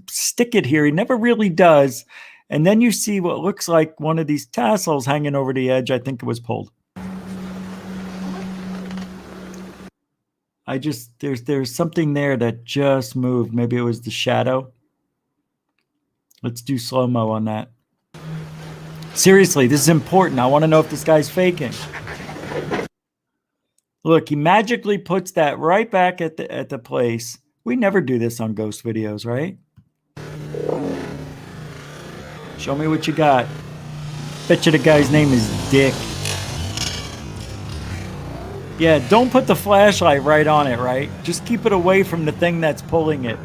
stick it here. He never really does. And then you see what looks like one of these tassels hanging over the edge. I think it was pulled. There's something there that just moved. Maybe it was the shadow. Let's do slow-mo on that. Seriously, this is important. I want to know if this guy's faking. Look, he magically puts that right back at the place. We never do this on ghost videos, right? Show me what you got. Bet you the guy's name is Dick. Yeah, don't put the flashlight right on it, right? Just keep it away from the thing that's pulling it.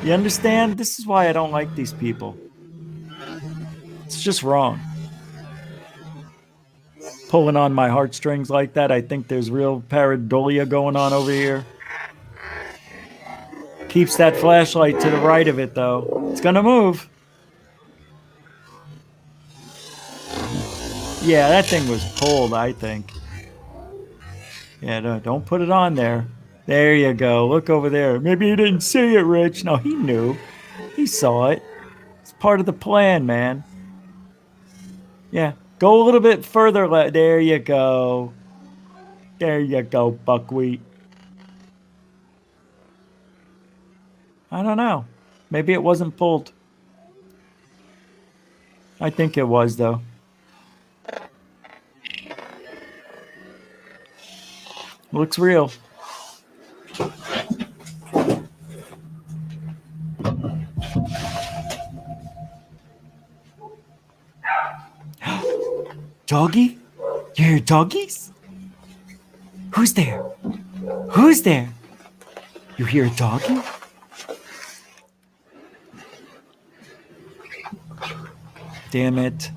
You understand? This is why I don't like these people. It's just wrong. Pulling on my heartstrings like that, I think there's real pareidolia going on over here. Keeps that flashlight to the right of it, though. It's gonna move. Yeah, that thing was pulled, I think. Yeah, no, don't put it on there. There you go. Look over there. Maybe you didn't see it, Rich. No, he knew. He saw it. It's part of the plan, man. Yeah, go a little bit further. There you go. There you go, buckwheat. I don't know. Maybe it wasn't pulled. I think it was, though. Looks real. Doggy? You hear doggies? Who's there? Who's there? You hear a doggy? Damn it.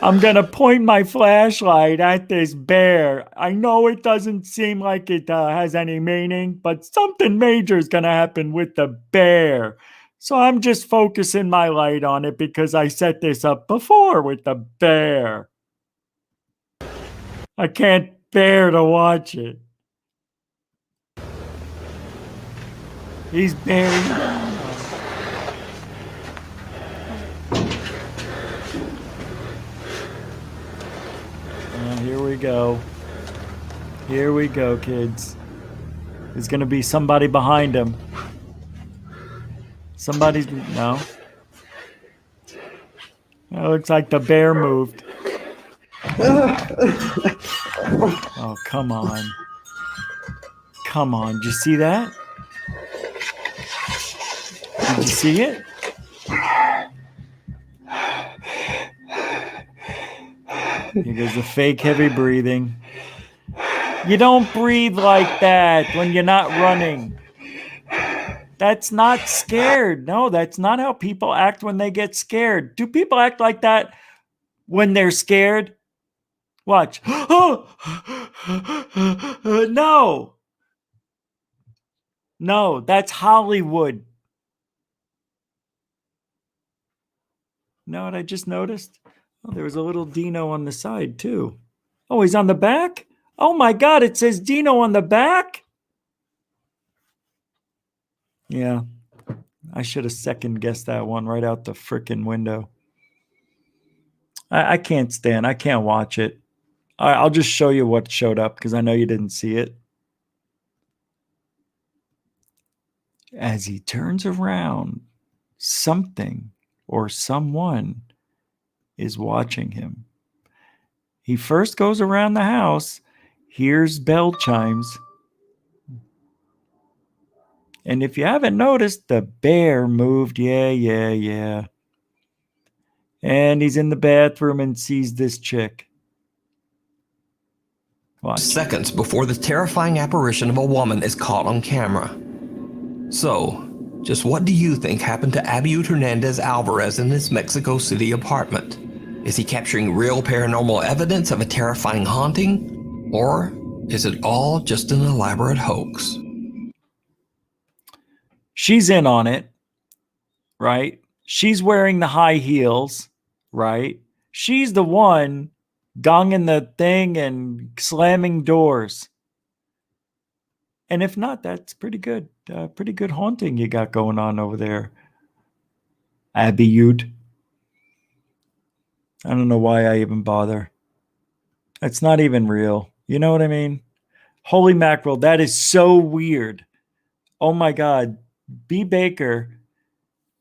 I'm gonna point my flashlight at this bear. I know it doesn't seem like it has any meaning, but something major is gonna happen with the bear. So I'm just focusing my light on it because I set this up before with the bear. I can't bear to watch it. He's bearing down. Here we go. Here we go, kids. There's gonna be somebody behind him. Somebody's... No. It looks like the bear moved. Oh, come on. Come on. Did you see that? Did you see it? Here goes the fake heavy breathing. You don't breathe like that when you're not running. That's not scared. No, that's not how people act when they get scared. Do people act like that when they're scared? Watch. No. No, that's Hollywood. You know what I just noticed? Oh, there was a little Dino on the side, too. Oh, he's on the back? Oh, my God, it says Dino on the back? Yeah, I should have second-guessed that one right out the frickin' window. I can't stand. I can't watch it. I'll just show you what showed up because I know you didn't see it. As he turns around, something or someone is watching him. He first goes around the house, hears bell chimes, and if you haven't noticed, the bear moved. Yeah. And he's in the bathroom and sees this chick. Watch. Seconds before the terrifying apparition of a woman is caught on camera. So, just what do you think happened to Abiud Hernandez Alvarez in his Mexico City apartment? Is he capturing real paranormal evidence of a terrifying haunting? Or is it all just an elaborate hoax? She's in on it, right? She's wearing the high heels, right? She's the one gonging the thing and slamming doors. And if not, that's pretty good. Pretty good haunting you got going on over there, Abiud. I don't know why I even bother. It's not even real. You know what I mean? Holy mackerel, that is so weird. Oh my God. B. Baker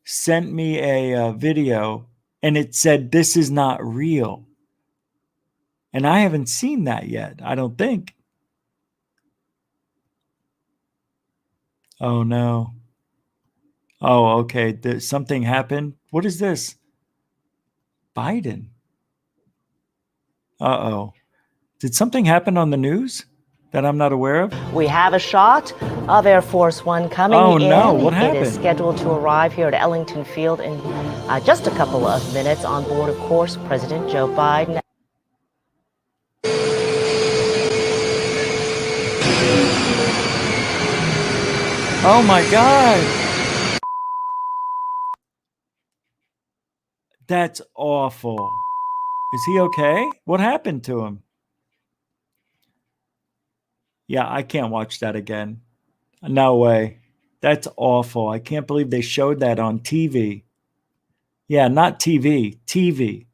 sent me a video and it said, this is not real. And I haven't seen that yet, I don't think. Oh no. Oh, okay. Something happened. What is this? Biden. Uh-oh. Did something happen on the news that I'm not aware of? We have a shot of Air Force One coming in. Oh no, what happened? It is scheduled to arrive here at Ellington Field in just a couple of minutes. On board, of course, President Joe Biden. Oh my God. That's awful. Is he okay? What happened to him? Yeah, I can't watch that again. No way. That's awful. I can't believe they showed that on TV. Yeah, not TV. TV.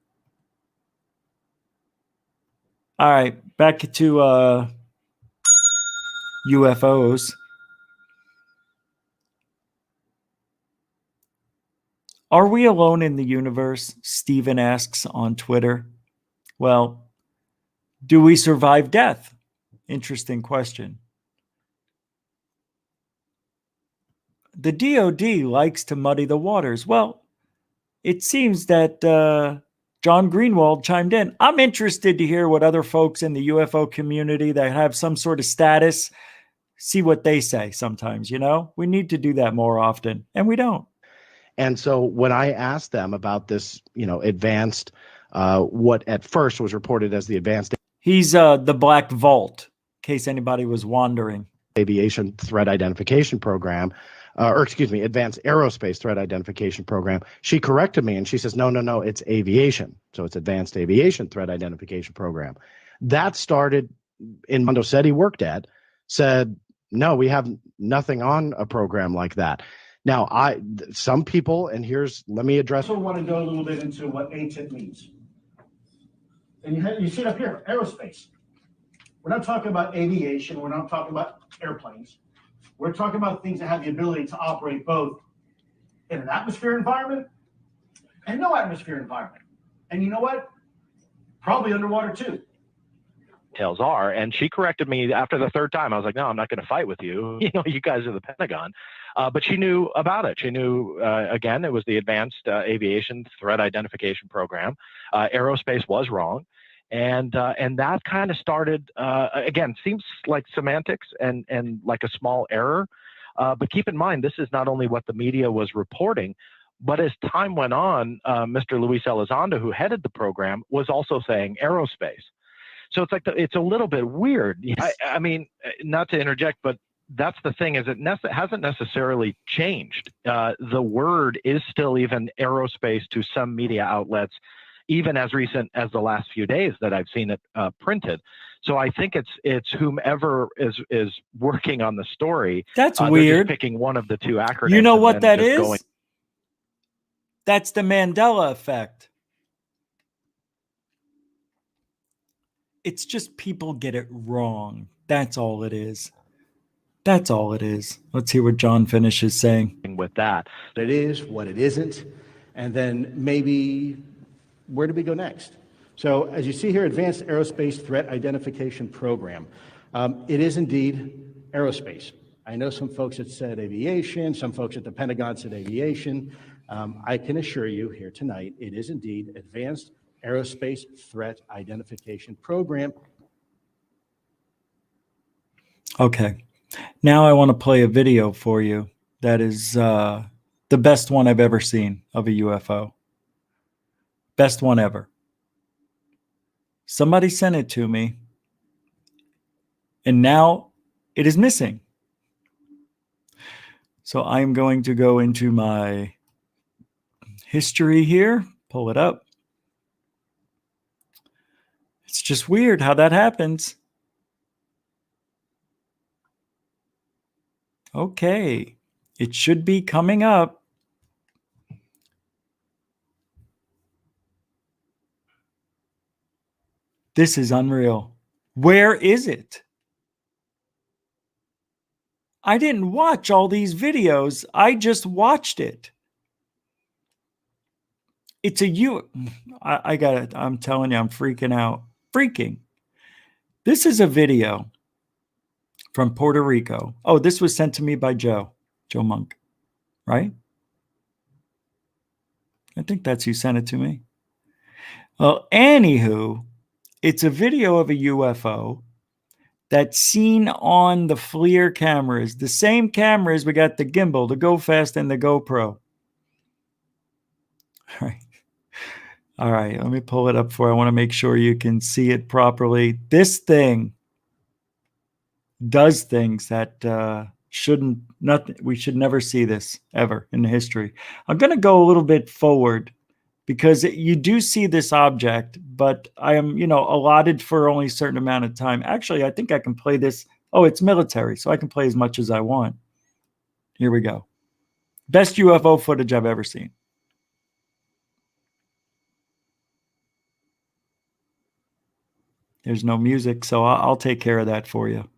All right, back to UFOs. Are we alone in the universe? Steven asks on Twitter. Well, do we survive death? Interesting question. The DOD likes to muddy the waters. Well, it seems that John Greenwald chimed in. I'm interested to hear what other folks in the UFO community that have some sort of status, see what they say sometimes, you know? We need to do that more often, and we don't. And so when I asked them about this, advanced, what at first was reported as the advanced He's the Black Vault, in case anybody was wondering. Aviation Threat Identification Program, Advanced Aerospace Threat Identification Program, she corrected me and she says, no, it's aviation. So it's Advanced Aviation Threat Identification Program. That started in Mondo said he worked at, said, no, we have nothing on a program like that. Now, some people, and let me address. I also want to go a little bit into what ATIP means. And you see it up here, aerospace. We're not talking about aviation. We're not talking about airplanes. We're talking about things that have the ability to operate both in an atmosphere environment and no atmosphere environment. And you know what? Probably underwater too. Details are, and she corrected me after the third time. I was like, no, I'm not going to fight with you. You guys are the Pentagon. But she knew about it. She knew, again, it was the Advanced Aviation Threat Identification Program. Aerospace was wrong. And that kind of started, again, seems like semantics and like a small error. But keep in mind, this is not only what the media was reporting, but as time went on, Mr. Luis Elizondo, who headed the program, was also saying aerospace. So it's like it's a little bit weird. I mean, not to interject, but that's the thing, is it hasn't necessarily changed. The word is still even aerospace to some media outlets, even as recent as the last few days that I've seen it printed. So I think it's whomever is working on the story. That's weird. They're just picking one of the two acronyms. You know what that is? That's the Mandela effect. It's just people get it wrong. That's all it is. That's all it is. Let's hear what John finishes saying. With that. It is, what it isn't, and then maybe where do we go next? So as you see here, Advanced Aerospace Threat Identification Program. It is indeed aerospace. I know some folks that said aviation, some folks at the Pentagon said aviation. I can assure you here tonight, it is indeed Advanced Aerospace Threat Identification Program. Okay. Now I want to play a video for you that is the best one I've ever seen of a UFO. Best one ever. Somebody sent it to me, and now it is missing. So I'm going to go into my history here, pull it up. It's just weird how that happens. Okay. It should be coming up. This is unreal. Where is it? I didn't watch all these videos. I just watched it. It's I got it. I'm telling you, I'm freaking out. Freaking. This is a video from Puerto Rico. Oh, this was sent to me by Joe Monk, right? I think that's who sent it to me. Well, anywho, it's a video of a UFO that's seen on the FLIR cameras, the same cameras we got the gimbal, the Go Fast, and the GoPro. All right, let me pull it up for you. I want to make sure you can see it properly. This thing does things that we should never see this ever in history. I'm going to go a little bit forward because you do see this object, but I am, allotted for only a certain amount of time. Actually, I think I can play this. Oh, it's military, so I can play as much as I want. Here we go. Best UFO footage I've ever seen. There's no music, so I'll take care of that for you.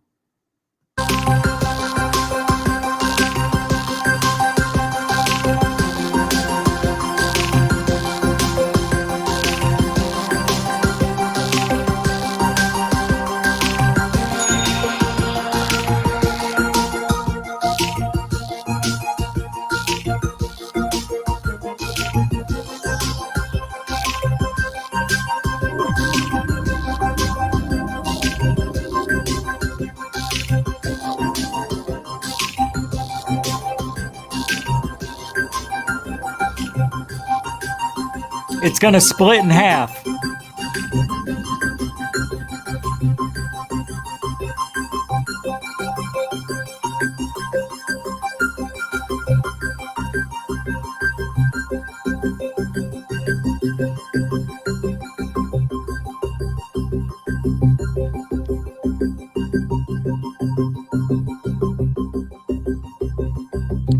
It's going to split in half.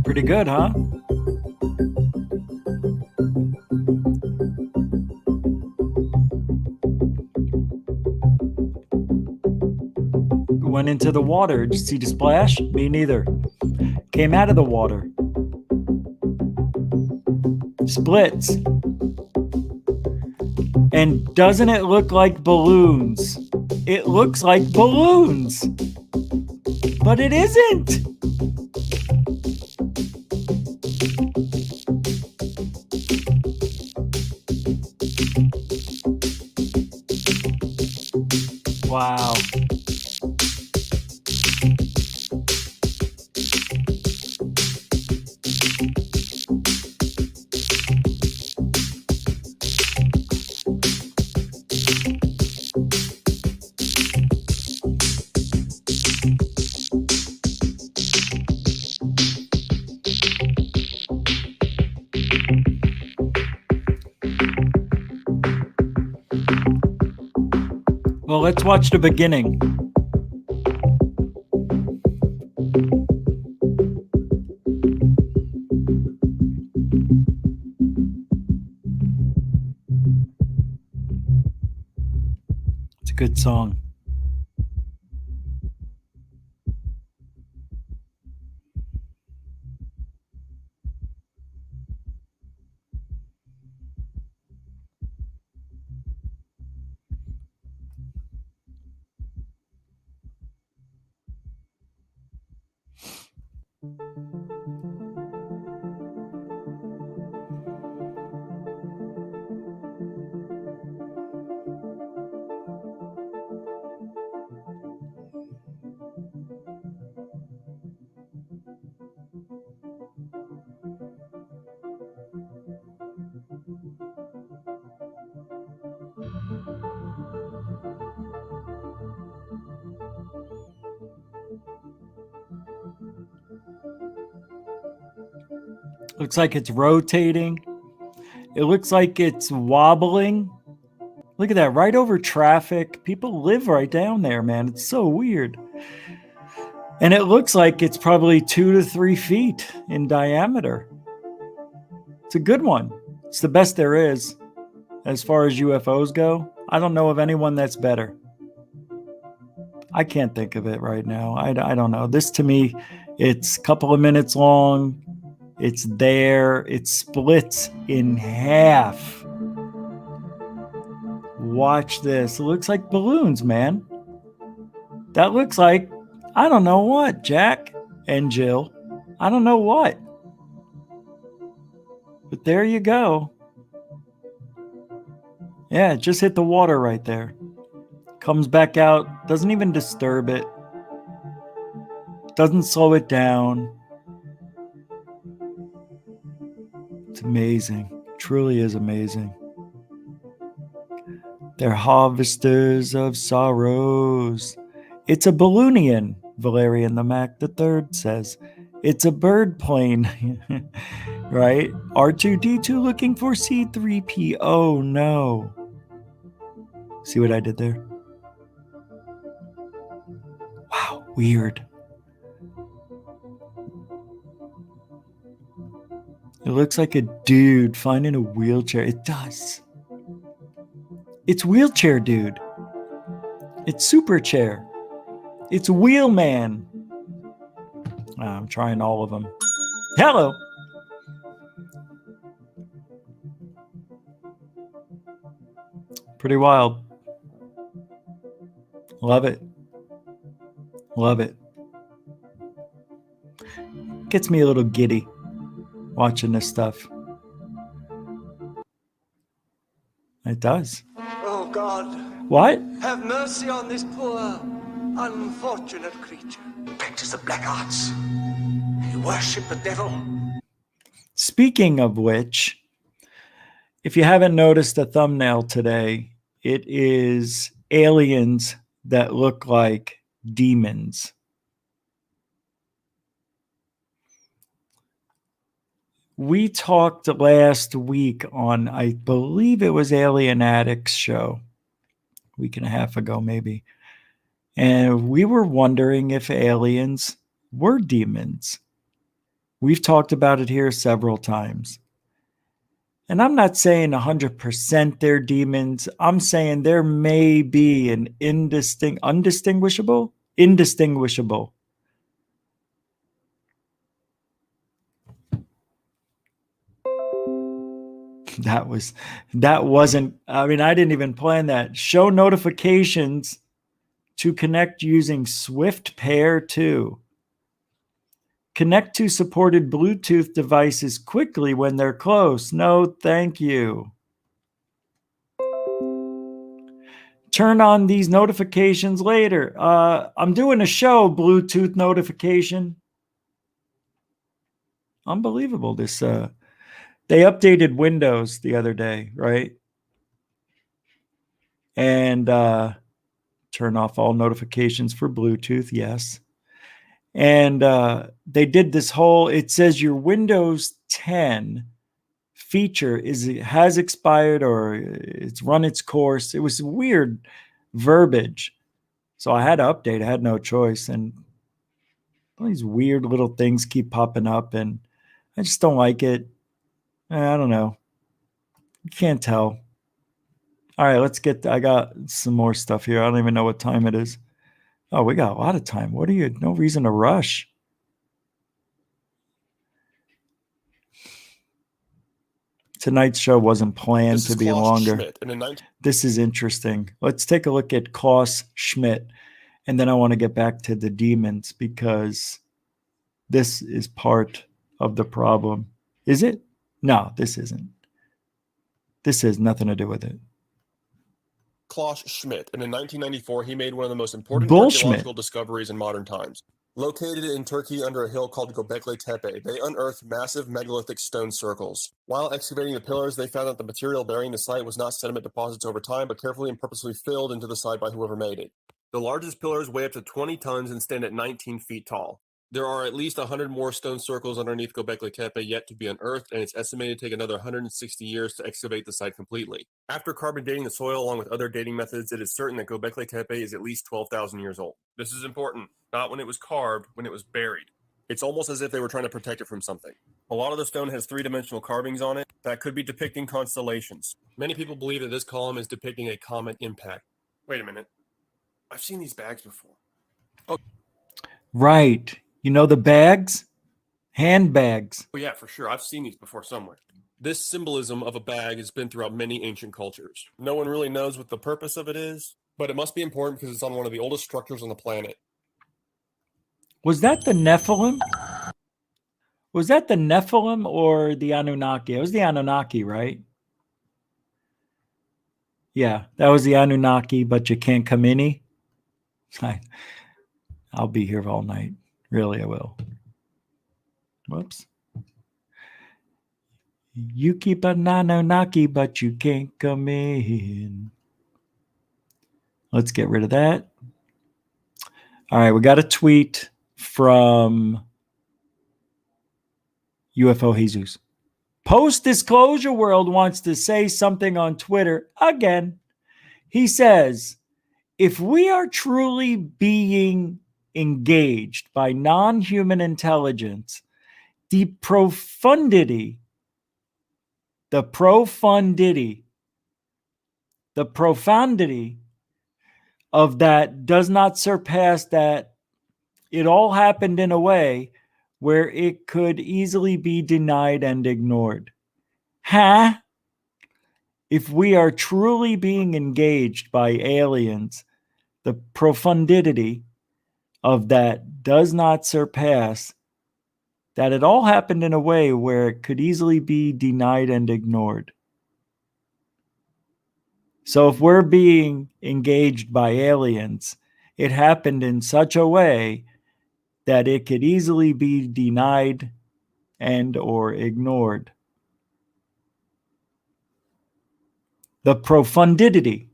Pretty good, huh? Went into the water. Did you see the splash? Me neither. Came out of the water. Splits. And doesn't it look like balloons? It looks like balloons. But it isn't. Wow. Well, let's watch the beginning. It's a good song. Looks like it's rotating. It looks like it's wobbling. Look at that, right over traffic. People live right down there, man. It's so weird. And it looks like it's probably 2 to 3 feet in diameter. It's a good one. It's the best there is as far as UFOs go. I don't know of anyone that's better. I can't think of it right now. I don't know. This to me, it's a couple of minutes long. It's there. It splits in half. Watch this. It looks like balloons, man. That looks like, I don't know what, Jack and Jill. I don't know what. But there you go. Yeah, it just hit the water right there. Comes back out, doesn't even disturb it. Doesn't slow it down. It's amazing. Truly is amazing. They're harvesters of sorrows. It's a balloonian, Valerian the Mac III says. It's a bird plane, right? R2-D2 looking for C3P. Oh no. See what I did there? Wow, weird. It looks like a dude finding a wheelchair. It does. It's wheelchair dude. It's super chair. It's wheelman. I'm trying all of them. Hello. Pretty wild. Love it. Love it. Gets me a little giddy watching this stuff. It does. Oh God. What? Have mercy on this poor, unfortunate creature. He practices the black arts. He worships the devil. Speaking of which, if you haven't noticed the thumbnail today, it is aliens that look like demons. We talked last week on, I believe it was Alien Addicts show, a week and a half ago maybe, and we were wondering if aliens were demons. We've talked about it here several times. And I'm not saying 100% they're demons. I'm saying there may be an indistinguishable. That wasn't, I mean, I didn't even plan that. Show notifications to connect using Swift Pair 2. Connect to supported Bluetooth devices quickly when they're close. No, thank you. Turn on these notifications later. I'm doing a show, Bluetooth notification. Unbelievable. This they updated Windows the other day, right? And turn off all notifications for Bluetooth, yes. And they did this whole, it says your Windows 10 feature has expired or it's run its course. It was weird verbiage. So I had to update. I had no choice. And all these weird little things keep popping up and I just don't like it. I don't know. You can't tell. All right, let's get, I got some more stuff here. I don't even know what time it is. Oh, we got a lot of time. What are you? No reason to rush. Tonight's show wasn't planned to be longer. This is interesting. Let's take a look at KLAUS SCHMIDT. And then I want to get back to the demons because this is part of the problem. Is it? No, this isn't. This has nothing to do with it. KLAUS SCHMIDT, and in 1994 he made one of the most important archaeological discoveries in modern times. Located in Turkey under a hill called Göbeklitepe, they unearthed massive megalithic stone circles. While excavating the pillars, they found that the material bearing the site was not sediment deposits over time, but carefully and purposely filled into the site by whoever made it. The largest pillars weigh up to 20 tons and stand at 19 feet tall. There are at least 100 more stone circles underneath Göbekli Tepe yet to be unearthed, and it's estimated to take another 160 years to excavate the site completely. After carbon dating the soil along with other dating methods, it is certain that Göbekli Tepe is at least 12,000 years old. This is important, not when it was carved, when it was buried. It's almost as if they were trying to protect it from something. A lot of the stone has three-dimensional carvings on it that could be depicting constellations. Many people believe that this column is depicting a comet impact. Wait a minute. I've seen these bags before. Oh, Right. You know the bags? Handbags. oh yeah, for sure. I've seen these before somewhere. This symbolism of a bag has been throughout many ancient cultures. No one really knows what the purpose of it is, but it must be important because it's on one of the oldest structures on the planet. Was that the Nephilim? Was that the Nephilim or the Anunnaki? It was the Anunnaki, right? Yeah, that was the Anunnaki, but you can't come in. I'll be here all night. Really, I will. Whoops. You keep an Anunnaki, but you can't come in. Let's get rid of that. All right, we got a tweet from UFO Jesus. Post-disclosure world wants to say something on Twitter again. He says, if we are truly being engaged by non-human intelligence, the profundity of that does not surpass that it all happened in a way where it could easily be denied and ignored. Huh? If we are truly being engaged by aliens, the profundity of that does not surpass that it all happened in a way where it could easily be denied and ignored. So if we're being engaged by aliens, it happened in such a way that it could easily be denied and or ignored. The profundity.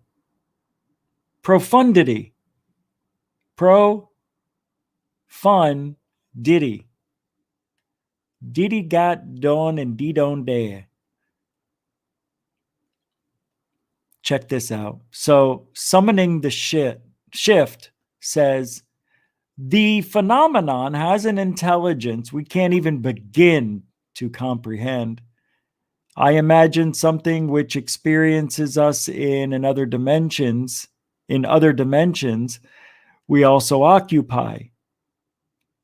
Profundity. Pro-fun-diddy. Diddy got done and dee don't dare. Check this out. So summoning the shift says, the phenomenon has an intelligence we can't even begin to comprehend. I imagine something which experiences us in other dimensions. In other dimensions, we also occupy.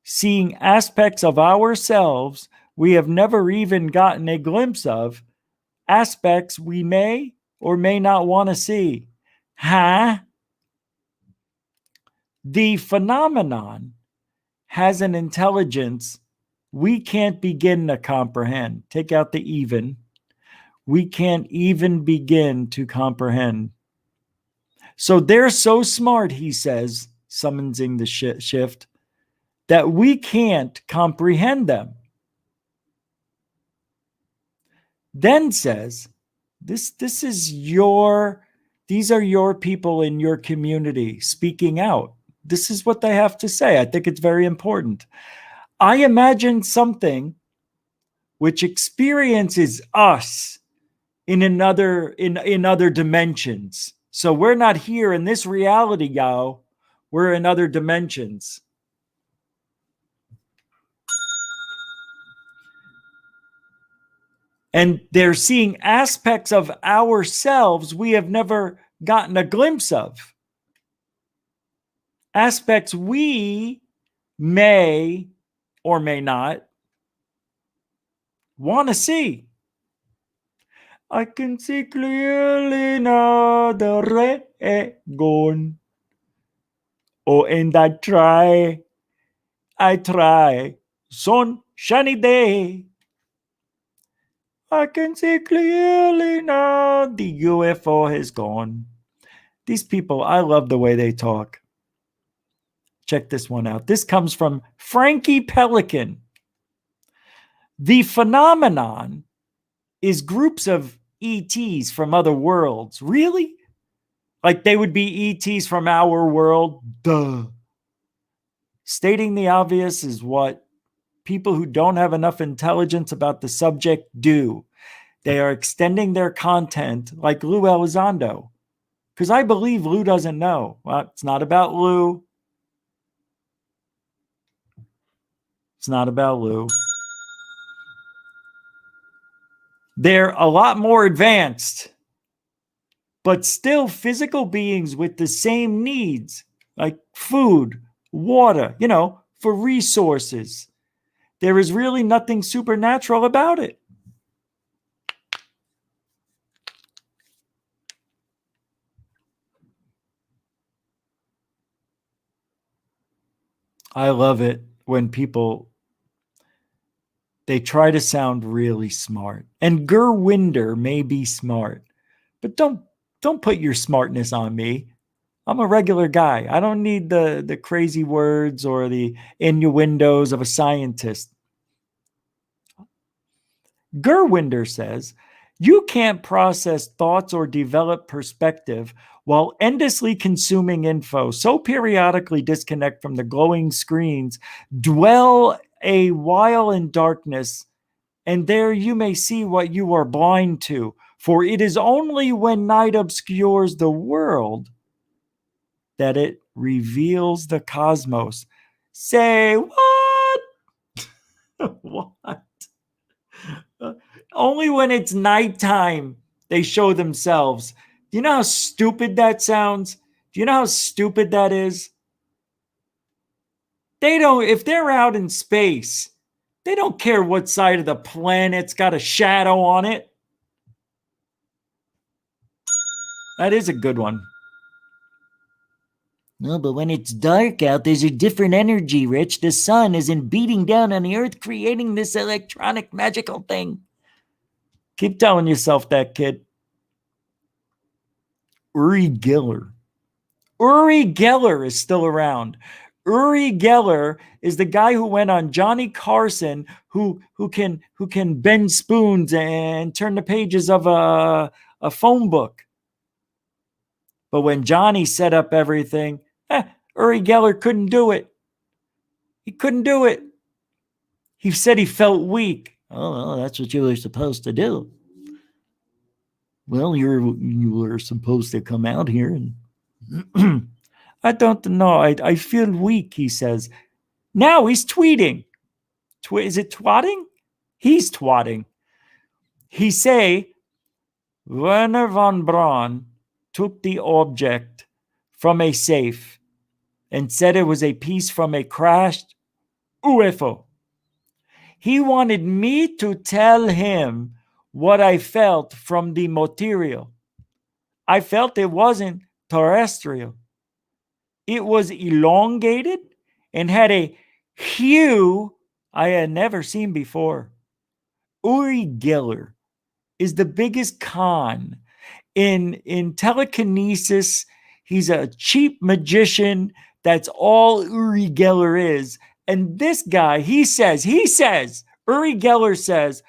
Seeing aspects of ourselves we have never even gotten a glimpse of, aspects we may or may not want to see. Huh? The phenomenon has an intelligence we can't begin to comprehend. Take out the even. We can't even begin to comprehend. So they're so smart, he says, summoning the shift, that we can't comprehend them. Then says, these are your people in your community speaking out. This is what they have to say. I think it's very important. I imagine something which experiences us in other dimensions. So we're not here in this reality, y'all. We're in other dimensions. And they're seeing aspects of ourselves we have never gotten a glimpse of. Aspects we may or may not want to see. I can see clearly now the red gone. Oh, and I try. Sunshiny day. I can see clearly now the UFO has gone. These people, I love the way they talk. Check this one out. This comes from Frankie Pelican. The phenomenon is groups of ETs from other worlds. Really? Like they would be ETs from our world? Duh. Stating the obvious is what people who don't have enough intelligence about the subject do. They are extending their content like Lou Elizondo. Because I believe Lou doesn't know. Well, it's not about Lou. It's not about Lou. They're a lot more advanced, but still physical beings with the same needs, like food, water, for resources. There is really nothing supernatural about it. I love it when people, they try to sound really smart. And Gurwinder may be smart, but don't put your smartness on me. I'm a regular guy. I don't need the crazy words or the innuendos of a scientist. Gurwinder says, you can't process thoughts or develop perspective while endlessly consuming info. So periodically disconnect from the glowing screens, dwell a while in darkness, and there you may see what you are blind to. For it is only when night obscures the world that it reveals the cosmos. Say what? What? Only when it's nighttime they show themselves. Do you know how stupid that sounds? Do you know how stupid that is? They don't, if they're out in space, they don't care what side of the planet's got a shadow on it. That is a good one. No, but when it's dark out, there's a different energy, Rich. The sun isn't beating down on the earth, creating this electronic magical thing. Keep telling yourself that, kid. Uri Geller. Uri Geller is still around. Uri Geller is the guy who went on Johnny Carson, who can bend spoons and turn the pages of a phone book. But when Johnny set up everything, Uri Geller couldn't do it. He couldn't do it. He said he felt weak. Oh, well, that's what you were supposed to do. Well, you were supposed to come out here and I don't know. I feel weak, he says. Now he's tweeting. Is it twatting? He's twatting. He say, Werner von Braun took the object from a safe and said it was a piece from a crashed UFO. He wanted me to tell him what I felt from the material. I felt it wasn't terrestrial. It was elongated and had a hue I had never seen before. Uri Geller is the biggest con in telekinesis. He's a cheap magician. That's all Uri Geller is. And this guy, he says, Uri Geller says,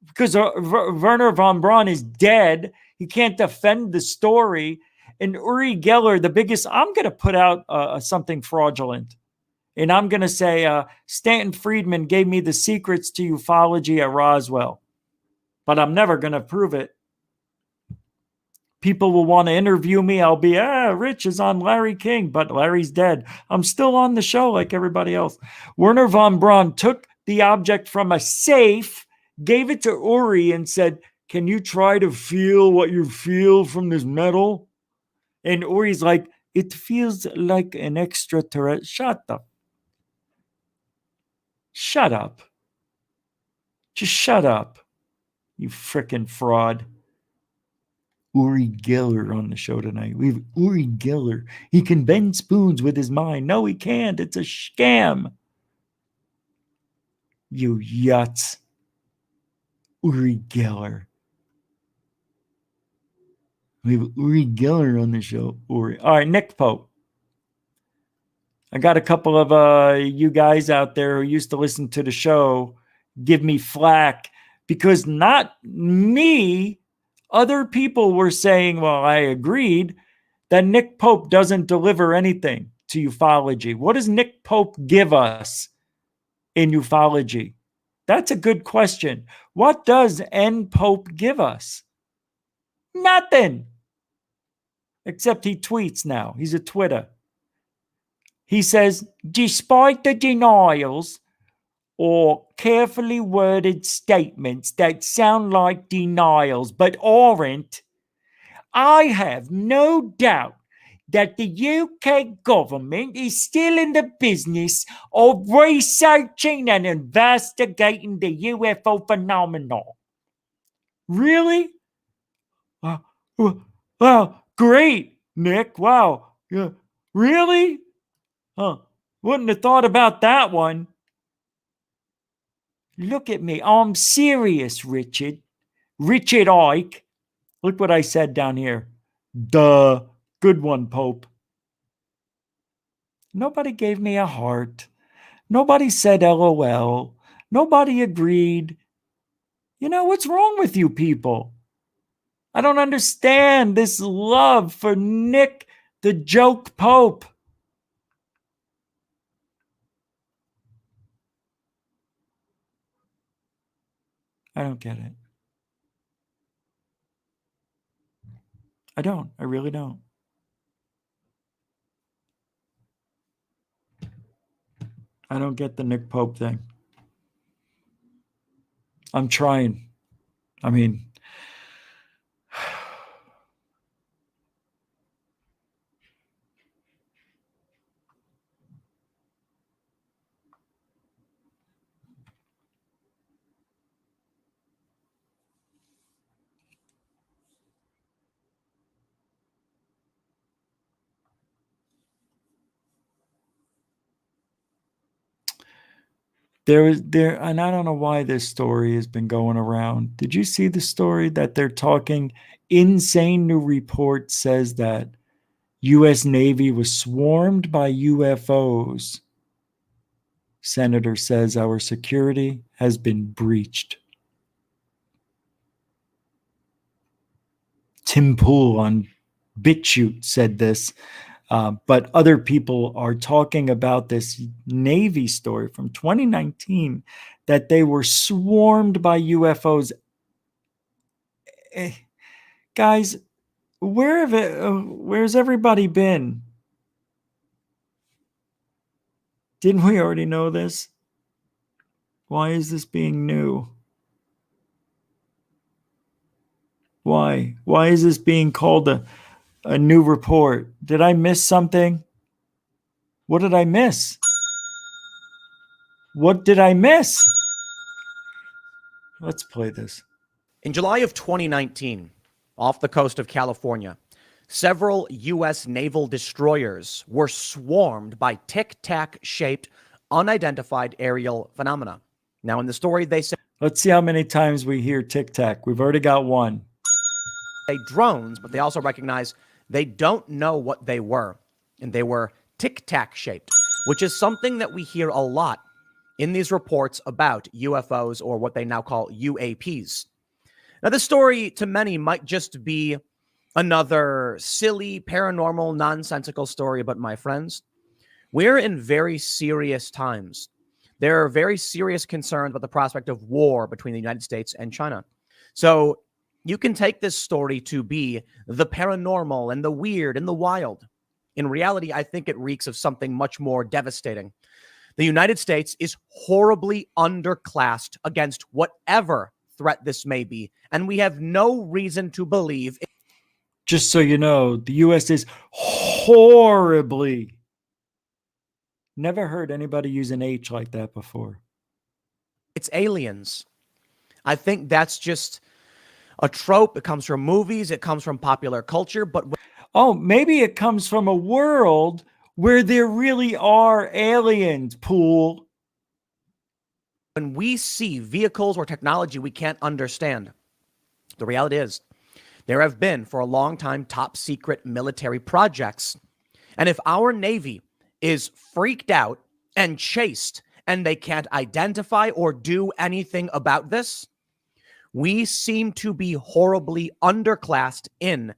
because Werner von Braun is dead, he can't defend the story. And Uri Geller, the biggest, I'm going to put out something fraudulent. And I'm going to say, Stanton Friedman gave me the secrets to ufology at Roswell. But I'm never going to prove it. People will want to interview me. I'll be, Rich is on Larry King, but Larry's dead. I'm still on the show like everybody else. Werner von Braun took the object from a safe, gave it to Uri and said, can you try to feel what you feel from this metal? And Uri's like, it feels like an extraterrestrial. Shut up. Just shut up, you frickin' fraud. Uri Geller on the show tonight. We have Uri Geller. He can bend spoons with his mind. No, he can't. It's a scam. You yuts. Uri Geller. We have Uri Geller on the show. Uri. All right, Nick Pope. I got a couple of you guys out there who used to listen to the show give me flack because not me, other people were saying, well, I agreed that Nick Pope doesn't deliver anything. to ufology? What does Nick Pope give us in ufology? That's a good question. What does N. Pope give us? Nothing. Except he tweets now. He's a Twitter. He says, despite the denials or carefully worded statements that sound like denials but aren't, I have no doubt that the UK government is still in the business of researching and investigating the UFO phenomenon. Really? Wow, great, Nick. Wow. Yeah. Really? Huh. Wouldn't have thought about that one. Look at me. I'm serious, Richard. Richard Ike. Look what I said down here. Duh. Good one, Pope. Nobody gave me a heart. Nobody said LOL. Nobody agreed. You know, what's wrong with you people? I don't understand this love for Nick the Joke Pope. I don't get it. I don't. I really don't. I don't get the Nick Pope thing. I'm trying. I mean, and I don't know why this story has been going around. Did you see the story that they're talking? Insane new report says that U.S. Navy was swarmed by UFOs. Senator says our security has been breached. Tim Poole on BitChute said this. But other people are talking about this Navy story from 2019 that they were swarmed by UFOs. Guys, where's everybody been? Didn't we already know this? Why is this being new? Why? Why is this being called a new report? Did I miss something? What did I miss? What did I miss? Let's play this. In July of 2019, off the coast of California, several U.S. naval destroyers were swarmed by tic-tac-shaped, unidentified aerial phenomena. Now, in the story, they say... Let's see how many times we hear tic-tac. We've already got one. Drones, but they also recognize they don't know what they were. And they were tic-tac-shaped, which is something that we hear a lot in these reports about UFOs, or what they now call UAPs. Now, this story to many might just be another silly, paranormal, nonsensical story, but my friends, we're in very serious times. There are very serious concerns about the prospect of war between the United States and China. So you can take this story to be the paranormal and the weird and the wild. In reality, I think it reeks of something much more devastating. The United States is horribly underclassed against whatever threat this may be, and we have no reason to believe it. Just so you know, the U.S. is horribly. Never heard anybody use an H like that before. It's aliens. I think that's just a trope. It comes from movies. It comes from popular culture. But oh, maybe it comes from a world where there really are aliens, Poole. When we see vehicles or technology we can't understand, the reality is there have been for a long time top secret military projects. And if our Navy is freaked out and chased and they can't identify or do anything about this, we seem to be horribly underclassed in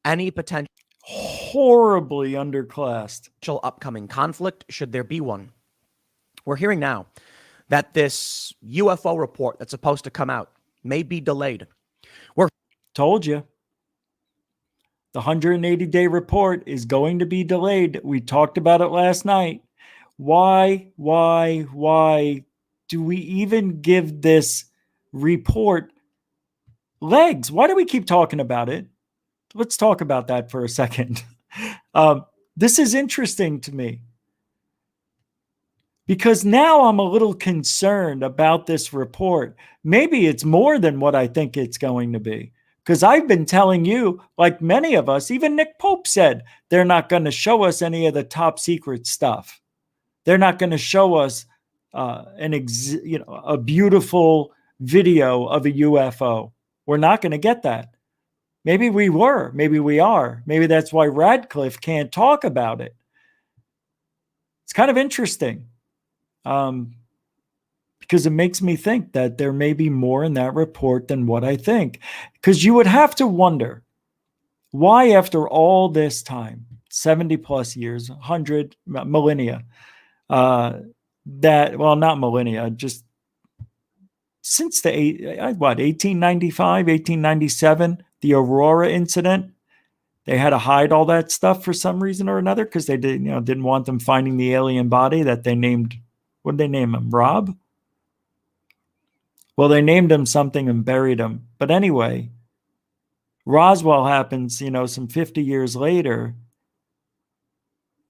any potential. horribly underclassed. Upcoming conflict, should there be one. We're hearing now that this UFO report that's supposed to come out may be delayed. We're told you. The 180-day report is going to be delayed. We talked about it last night. Why do we even give this report legs? Why do we keep talking about it? Let's talk about that for a second. This is interesting to me because now I'm a little concerned about this report. Maybe it's more than what I think it's going to be. Because I've been telling you, like many of us, even Nick Pope said, they're not going to show us any of the top secret stuff. They're not going to show us a beautiful video of a UFO. We're not going to get that. Maybe we were. Maybe we are. Maybe that's why Radcliffe can't talk about it. It's kind of interesting. Because it makes me think that there may be more in that report than what I think. Because you would have to wonder why, after all this time, 70 plus years, 100 millennia, not millennia, just since the 1895, 1897, the Aurora incident, they had to hide all that stuff for some reason or another because they didn't want them finding the alien body that they named. What did they name him? Rob? Well, they named him something and buried him. But anyway, Roswell happens, some 50 years later,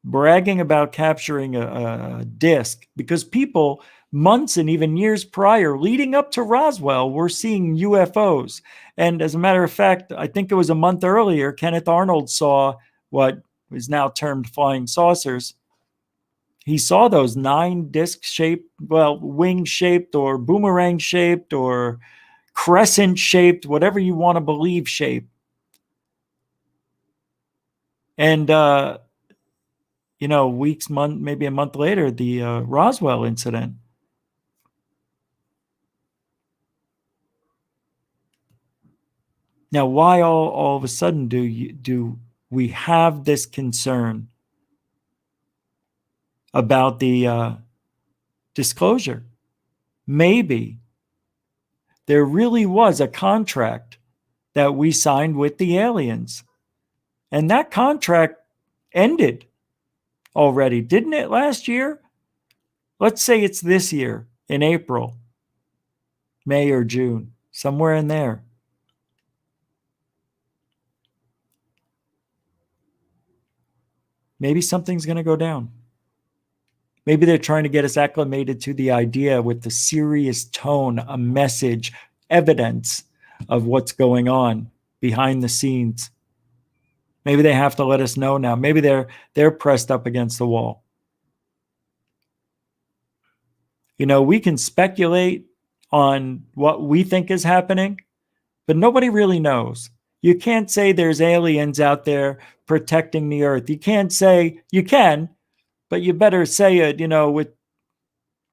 bragging about capturing a disc because people months and even years prior, leading up to Roswell, were seeing UFOs. And as a matter of fact, I think it was a month earlier, Kenneth Arnold saw what is now termed flying saucers. He saw those 9 disc-shaped, wing-shaped or boomerang-shaped or crescent-shaped, whatever you want to believe shape. And, maybe a month later, the Roswell incident. Now, why all of a sudden do we have this concern about the disclosure? Maybe there really was a contract that we signed with the aliens. And that contract ended already, didn't it, last year? Let's say it's this year in April, May or June, somewhere in there. Maybe something's going to go down. Maybe they're trying to get us acclimated to the idea with the serious tone, a message, evidence of what's going on behind the scenes. Maybe they have to let us know now. Maybe they're pressed up against the wall. We can speculate on what we think is happening, but nobody really knows. You can't say there's aliens out there protecting the earth. You can't say, you can, but you better say it, with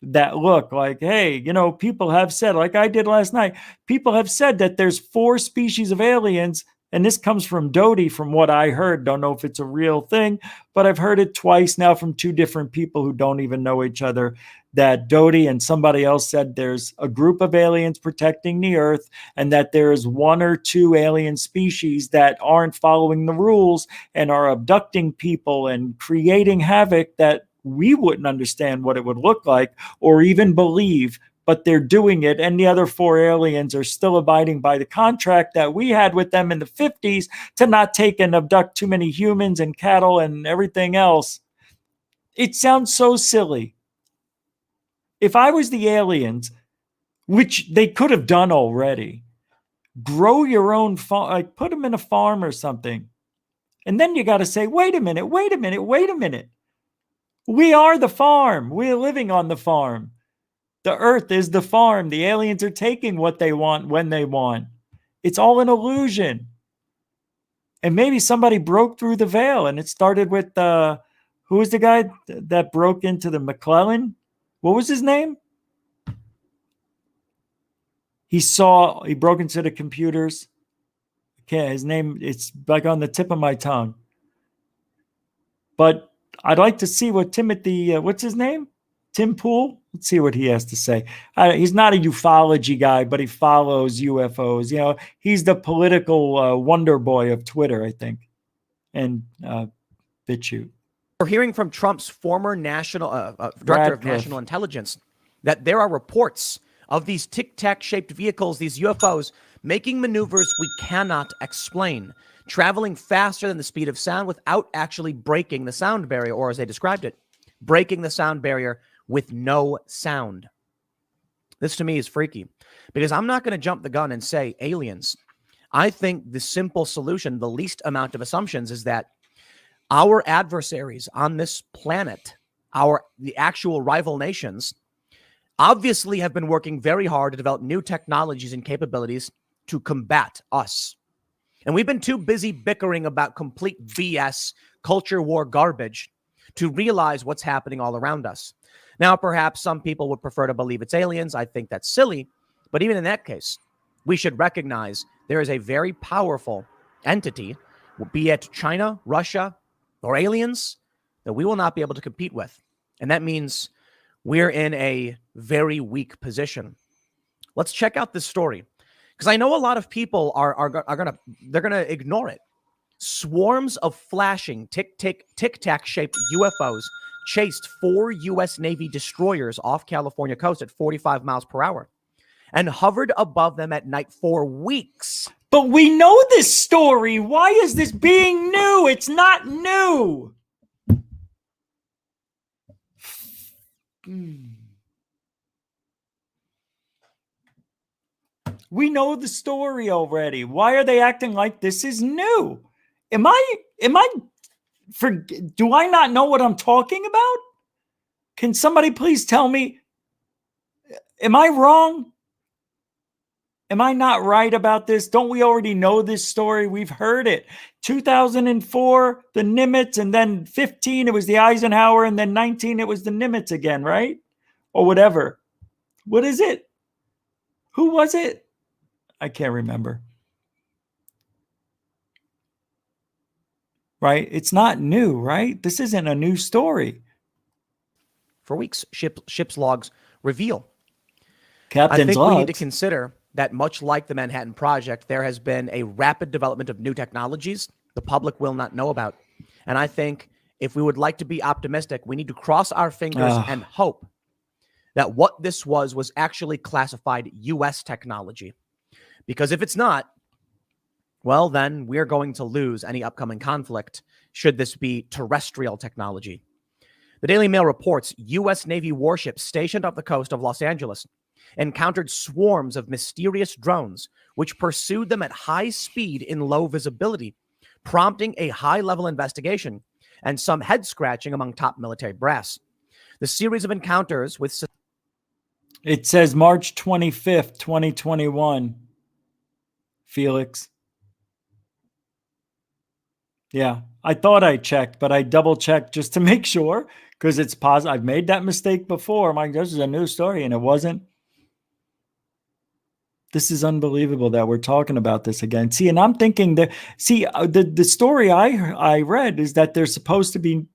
that look like, hey, people have said, like I did last night, people have said that there's 4 species of aliens. And this comes from Doty, from what I heard. Don't know if it's a real thing, but I've heard it twice now from 2 different people who don't even know each other, that Doty and somebody else said there's a group of aliens protecting the earth and that there is 1 or 2 alien species that aren't following the rules and are abducting people and creating havoc that we wouldn't understand what it would look like or even believe. But they're doing it, and the other 4 aliens are still abiding by the contract that we had with them in the 50s to not take and abduct too many humans and cattle and everything else. It sounds so silly. If I was the aliens, which they could have done already, grow your own farm, like put them in a farm or something. And then you got to say, wait a minute. We are the farm. We're living on the farm. The earth is the farm. The aliens are taking what they want when they want. It's all an illusion. And maybe somebody broke through the veil, and it started with, who was the guy that broke into the McClellan? What was his name? He broke into the computers. Okay, his name, it's like on the tip of my tongue. But I'd like to see what Timothy, what's his name? Tim Poole? Let's see what he has to say. He's not a ufology guy, but he follows UFOs. You know, he's the political wonder boy of Twitter, I think, and BitChute. We're hearing from Trump's former director of national intelligence that there are reports of these tic-tac-shaped vehicles, these UFOs, making maneuvers we cannot explain, traveling faster than the speed of sound without actually breaking the sound barrier, or as they described it, breaking the sound barrier with no sound. This to me is freaky, because I'm not going to jump the gun and say aliens. I think the simple solution, the least amount of assumptions, is that our adversaries on this planet, the actual rival nations, obviously have been working very hard to develop new technologies and capabilities to combat us. And we've been too busy bickering about complete BS, culture war garbage, to realize what's happening all around us. Now, perhaps some people would prefer to believe it's aliens. I think that's silly. But even in that case, we should recognize there is a very powerful entity, be it China, Russia, or aliens, that we will not be able to compete with. And that means we're in a very weak position. Let's check out this story, because I know a lot of people are gonna ignore it. Swarms of flashing tic-tac shaped UFOs chased 4 U.S. Navy destroyers off California coast at 45 miles per hour and hovered above them at night for weeks. But we know this story. Why is this being new? It's not new. We know the story already. Why are they acting like this is new? Do I not know what I'm talking about? Can somebody please tell me? Am I wrong? Am I not right about this? Don't we already know this story? We've heard it. 2004, the Nimitz, and then 15, it was the Eisenhower, and then 19, it was the Nimitz again, right? Or whatever. What is it? Who was it? I can't remember. Right? It's not new, right? This isn't a new story. For weeks, ship's logs reveal. Captain's I think logs. we need to consider that much like the Manhattan Project, there has been a rapid development of new technologies the public will not know about. And I think if we would like to be optimistic, we need to cross our fingers and hope that what this was actually classified U.S. technology. Because if it's not, well, then we're going to lose any upcoming conflict should this be terrestrial technology. The Daily Mail reports U.S. Navy warships stationed off the coast of Los Angeles encountered swarms of mysterious drones, which pursued them at high speed in low visibility, prompting a high-level investigation and some head-scratching among top military brass. The series of encounters with... It says March 25th, 2021. Felix. Yeah, I thought I checked, but I double-checked just to make sure, because it's positive. I've made that mistake before. I'm like, this is a new story, and it wasn't. This is unbelievable that we're talking about this again. See, and I'm thinking that, the story I read is that there's supposed to be,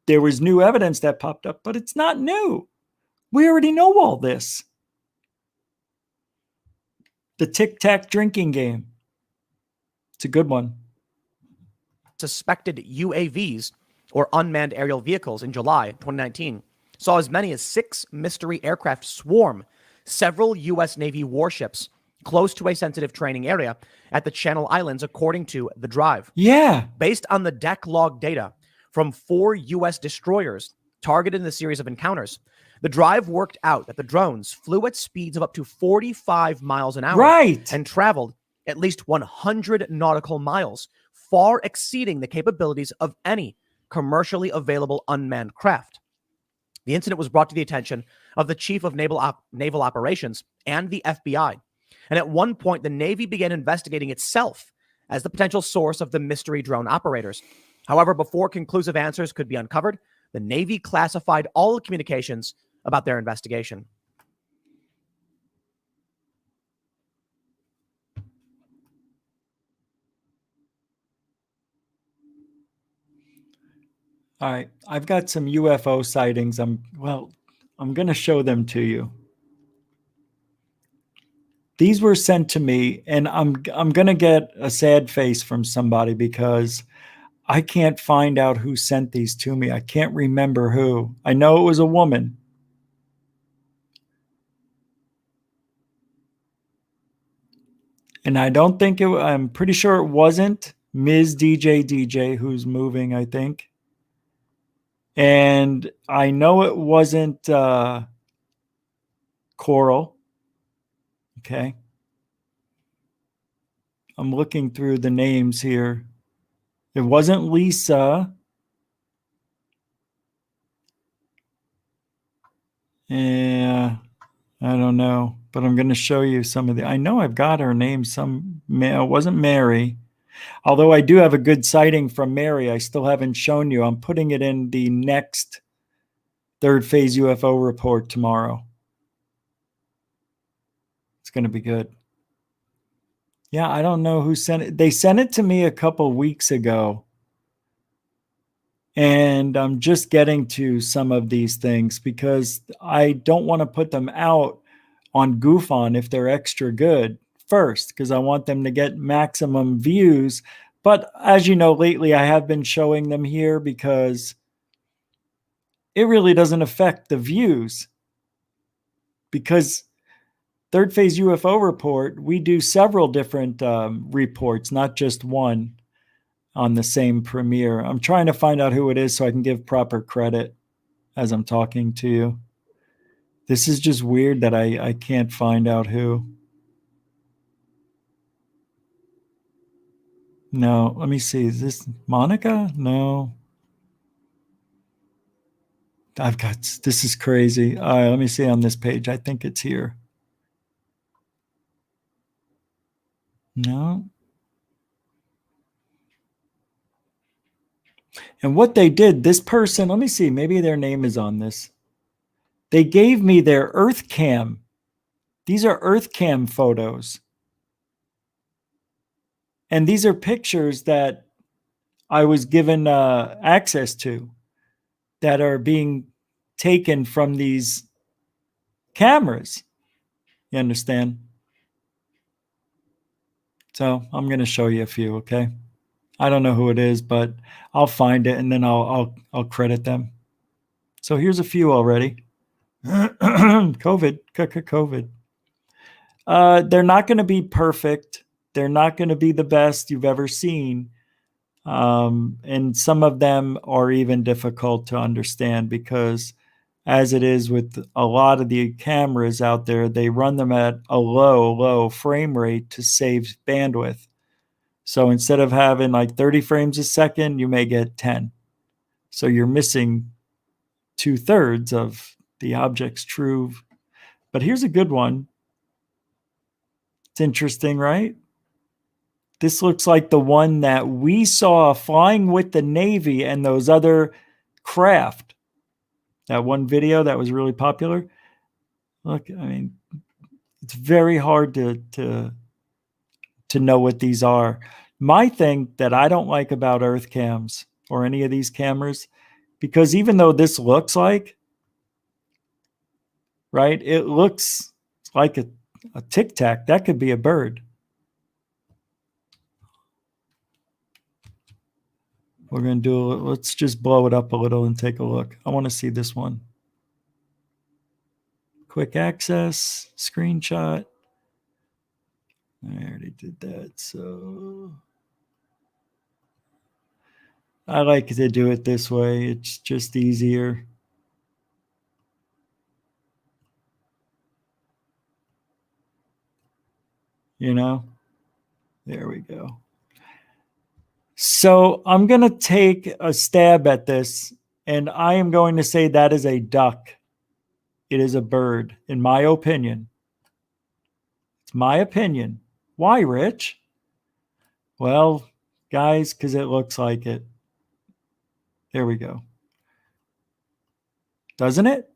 there was new evidence that popped up, but it's not new. We already know all this. The tic-tac drinking game. It's a good one. Suspected UAVs, or unmanned aerial vehicles, in July 2019 saw as many as 6 mystery aircraft swarm several U.S. Navy warships close to a sensitive training area at the Channel Islands, according to The Drive. Yeah. Based on the deck log data from 4 U.S. destroyers targeted in the series of encounters, The Drive worked out that the drones flew at speeds of up to 45 miles an hour. Right. And traveled at least 100 nautical miles, far exceeding the capabilities of any commercially available unmanned craft. The incident was brought to the attention of the Chief of Naval Operations and the FBI. And at one point, the Navy began investigating itself as the potential source of the mystery drone operators. However, before conclusive answers could be uncovered, the Navy classified all communications about their investigation. All right, I've got some UFO sightings. I'm going to show them to you. These were sent to me, and I'm going to get a sad face from somebody because I can't find out who sent these to me. I can't remember who. I know it was a woman. And I don't think I'm pretty sure it wasn't Ms. DJ, who's moving, I think. And I know it wasn't Coral. Okay. I'm looking through the names here. It wasn't Lisa. Yeah, I don't know. But I'm going to show you some of the... I know I've got her name. It wasn't Mary. Although I do have a good sighting from Mary. I still haven't shown you. I'm putting it in the next third phase UFO report tomorrow. It's going to be good. Yeah, I don't know who sent it. They sent it to me a couple weeks ago. And I'm just getting to some of these things because I don't want to put them out on GoofOn if they're extra good first, because I want them to get maximum views. But as you know, lately I have been showing them here because it really doesn't affect the views. Because Third Phase UFO Report, we do several different reports, not just one on the same premiere. I'm trying to find out who it is so I can give proper credit as I'm talking to you. This is just weird that I can't find out who. No, let me see. Is this Monica? No. This is crazy. All right, let me see on this page. I think it's here. No. And what they did, this person, let me see, maybe their name is on this. They gave me their Earth Cam. These are Earth Cam photos. And these are pictures that I was given access to that are being taken from these cameras. You understand? So I'm going to show you a few, okay? I don't know who it is, but I'll find it and then I'll credit them. So here's a few already. COVID. They're not going to be perfect. They're not going to be the best you've ever seen. And some of them are even difficult to understand because as it is with a lot of the cameras out there, they run them at a low frame rate to save bandwidth. So instead of having like 30 frames a second, you may get 10. So you're missing 2/3 of the object's true. But here's a good one. It's interesting, right? This looks like the one that we saw flying with the Navy and those other craft. That one video that was really popular. Look, I mean, it's very hard to know what these are. My thing that I don't like about Earth cams or any of these cameras, because even though this looks like, right, it looks like a Tic Tac. That could be a bird. We're going to do, let's just blow it up a little and take a look. I want to see this one. Quick access, screenshot. I already did that, so I like to do it this way. It's just easier. You know? There we go. So I'm going to take a stab at this, and I am going to say that is a duck. It is a bird, in my opinion. It's my opinion. Why, Rich? Well, guys, because it looks like it. There we go. Doesn't it?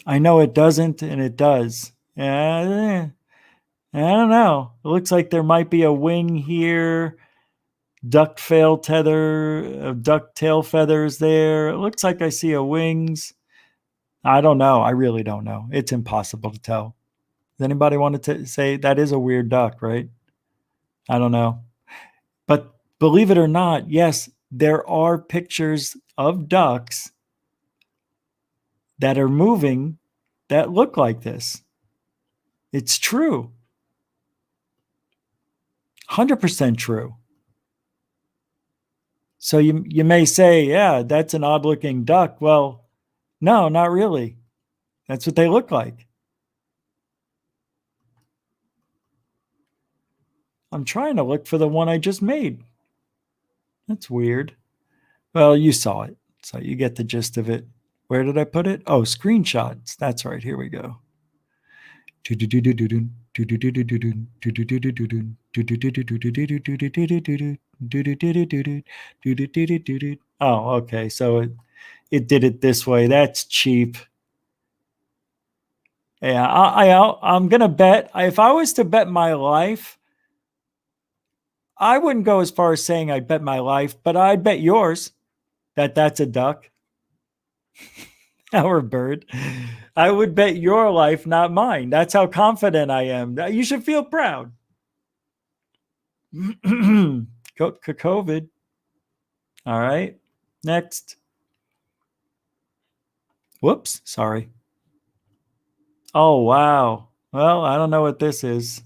I know it doesn't, and it does. I don't know. It looks like there might be a wing here. ducktail feathers there. It looks like I see a wings. I don't know. I really don't know. It's impossible to tell. Does anybody want to say that is a weird duck, right? I don't know. But believe it or not, yes, there are pictures of ducks that are moving that look like this. It's true. 100% true. So you may say, yeah, that's an odd looking duck. Well, no, not really. That's what they look like. I'm trying to look for the one I just made. That's weird. Well, you saw it, so you get the gist of it. Where did I put it? Oh, screenshots. That's right. Here we go. Oh, okay. So it did it this way. That's cheap. Yeah, I'm gonna bet. If I was to bet my life, I wouldn't go as far as saying I bet my life, but I'd bet yours that that's a duck or a bird. I would bet your life, not mine. That's how confident I am. You should feel proud. COVID. All right. Next. Whoops. Sorry. Oh, wow. Well, I don't know what this is.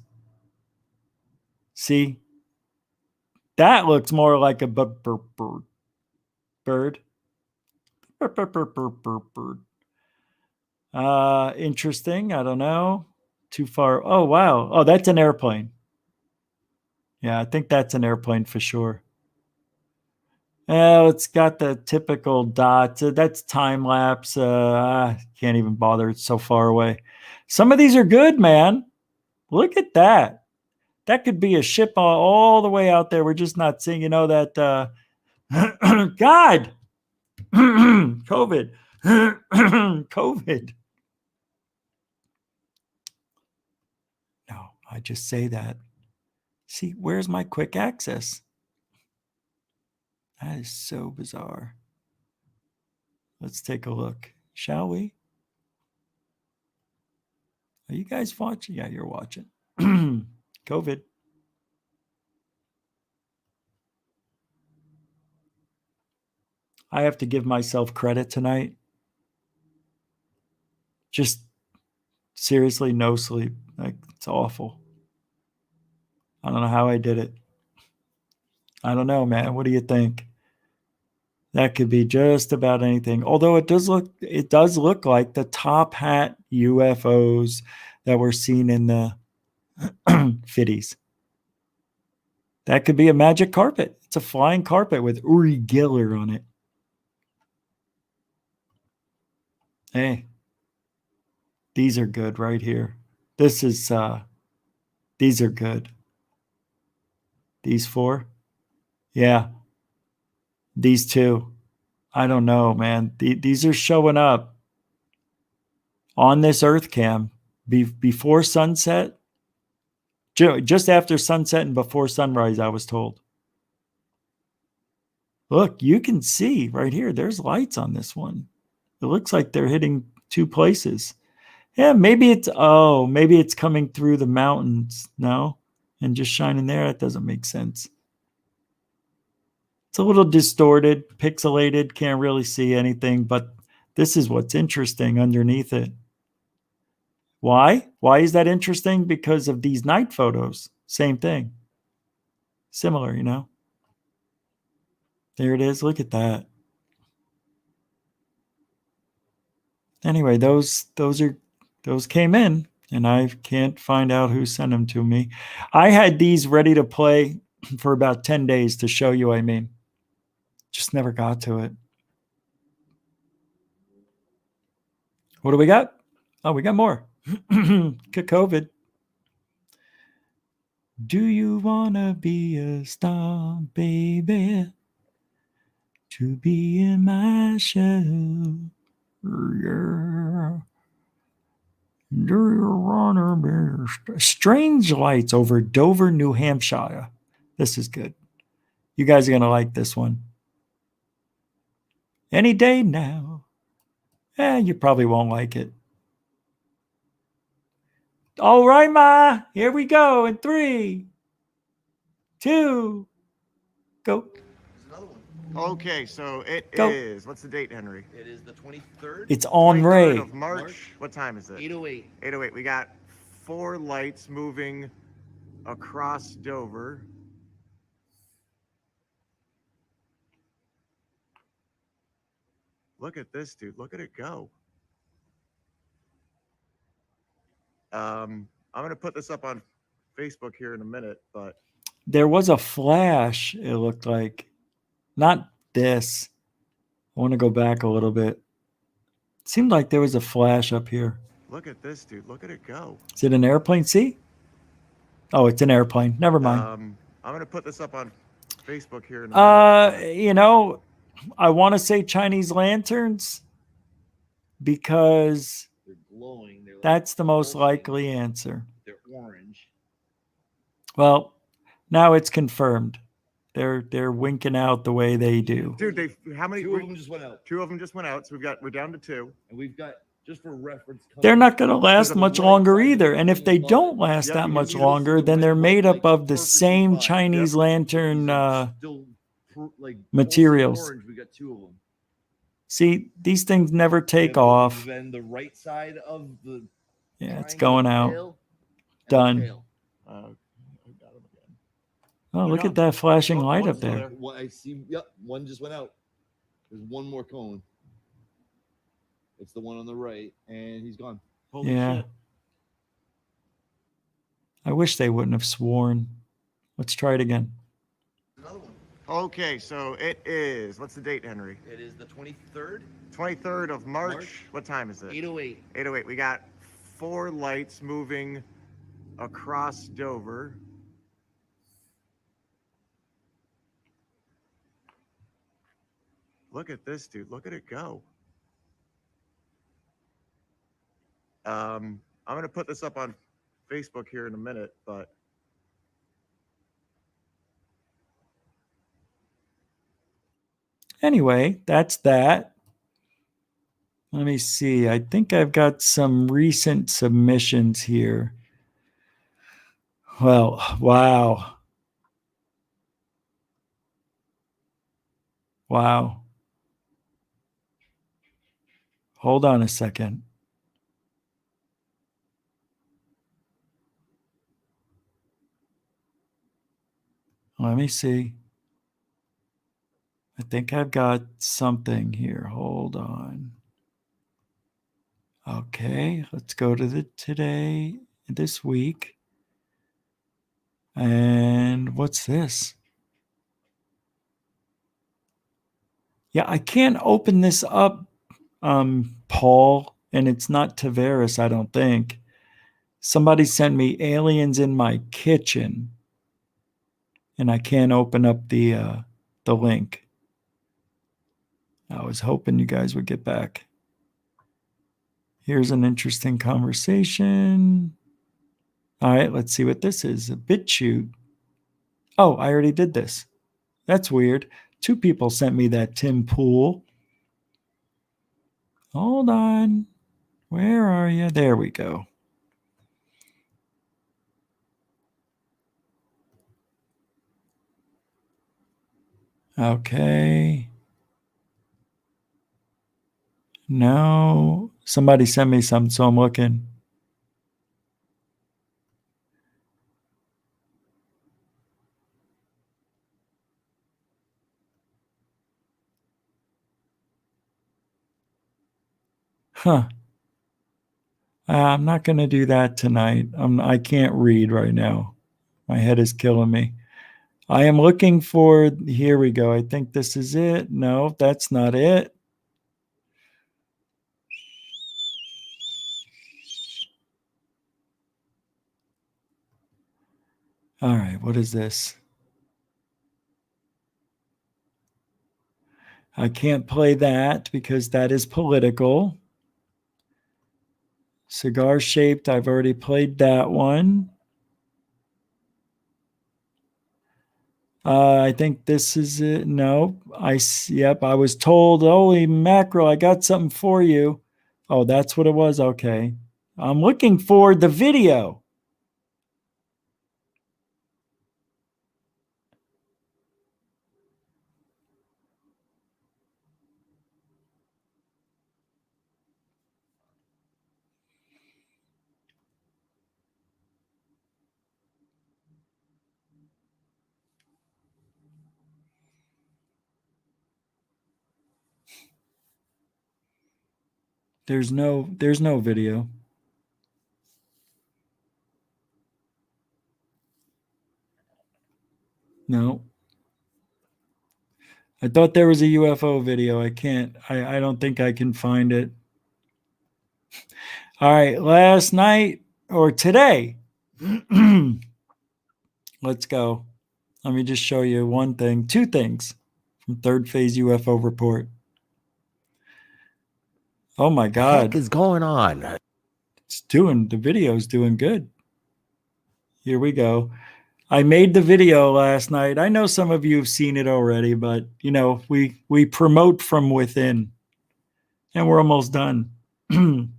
See? That looks more like a bird. Bird. Interesting. I don't know. Too far. Oh, wow. Oh, that's an airplane. Yeah, I think that's an airplane for sure. Oh, it's got the typical dots. That's time lapse. I can't even bother. It's so far away. Some of these are good, man. Look at that. That could be a ship all the way out there. We're just not seeing, that God, COVID, COVID. No, I just say that. See, where's my quick access? That is so bizarre. Let's take a look, shall we? Are you guys watching? Yeah, you're watching. COVID. I have to give myself credit tonight. Just seriously, no sleep. Like, it's awful. I don't know how I did it. I don't know, man. What do you think? That could be just about anything. Although it does look like the top hat UFOs that were seen in the 50s. That could be a magic carpet. It's a flying carpet with Uri Geller on it. Hey, these are good right here. These are good. These 4? Yeah. These 2. I don't know, man. These are showing up on this Earth cam before sunset. Just after sunset and before sunrise, I was told. Look, you can see right here. There's lights on this one. It looks like they're hitting 2 places. Yeah, maybe it's coming through the mountains. No? And just shining there. That doesn't make sense. It's a little distorted, pixelated, can't really see anything, but this is what's interesting underneath it. Why? Why is that interesting? Because of these night photos. Same thing. Similar, There it is. Look at that. Anyway, those came in, and I can't find out who sent them to me. I had these ready to play for about 10 days to show you, just never got to it. What do we got? Oh, we got more. COVID. Do you wanna be a star, baby? To be in my show. Yeah. Do you wanna be strange lights over Dover, New Hampshire? This is good. You guys are going to like this one. Any day now. You probably won't like it. All right, Ma. Here we go in 3, 2, go. Okay, so it Go. is. What's the date, Henry? It is the 23rd. It's on 23rd Ray. of March. What time is it? 8:08. 8:08. We got 4 lights moving across Dover. Look at this, dude. Look at it go. I'm going to put this up on Facebook here in a minute, but There was a flash, it looked like. Not this. I want to go back a little bit. It seemed like there was a flash up here. look at this, dude. Look at it go. Is it an airplane? See? Oh, it's an airplane. Never mind. I'm going to put this up on Facebook here in a minute. You know, I want to say Chinese lanterns because They're glowing. They're like that's the most pulsing. likely answer. They're orange. Well, now it's confirmed. They're winking out the way they do. Dude, how many? 2 of them just went out. 2 of them just went out, so we're down to 2. And we've got, just for reference, They're not going to last much longer either. And if they don't last that much longer, then they're made up of the same Chinese lantern materials. Orange, we got 2 of them. See, these things never take off. Then the right side of the Yeah, it's going out. tail and the Done. tail. Oh, look at that flashing light up there. What I see, yep, one just went out. There's one more cone. It's the one on the right, and he's gone. Holy Yeah. shit. I wish they wouldn't have sworn. Let's try it again. Okay, so it is. What's the date, Henry? It is the 23rd. 23rd of March. What time is it? 8:08. 8:08. We got 4 lights moving across Dover. Look at this, dude. Look at it go. I'm going to put this up on Facebook here in a minute, but Anyway, that's that. Let me see. I think I've got some recent submissions here. Well, wow. Wow. Hold on a second. Let me see. I think I've got something here. Hold on. Okay, let's go to the today, this week. And what's this? Yeah, I can't open this up, Paul, and it's not Tavares, I don't think. Somebody sent me aliens in my kitchen, and I can't open up the link. I was hoping you guys would get back. Here's an interesting conversation. All right, let's see what this is. A BitChute. Oh, I already did this. That's weird. 2 people sent me that Tim Poole. Hold on. Where are you? There we go. Okay. No. Somebody sent me some, so I'm looking. Huh. I'm not going to do that tonight. I can't read right now. My head is killing me. I am looking for, here we go. I think this is it. No, that's not it. All right, what is this? I can't play that because that is political. Cigar shaped, I've already played that one. I think this is it. No, yep, I was told, holy mackerel, I got something for you. Oh, that's what it was. Okay. I'm looking for the video. There's no video. No. I thought there was a UFO video. I don't think I can find it. All right, last night or today. Let's go. Let me just show you two things from Third Phase UFO Report. Oh my God. What the heck is going on? The video's doing good. Here we go. I made the video last night. I know some of you have seen it already, but you know, we promote from within. And we're almost done. Kind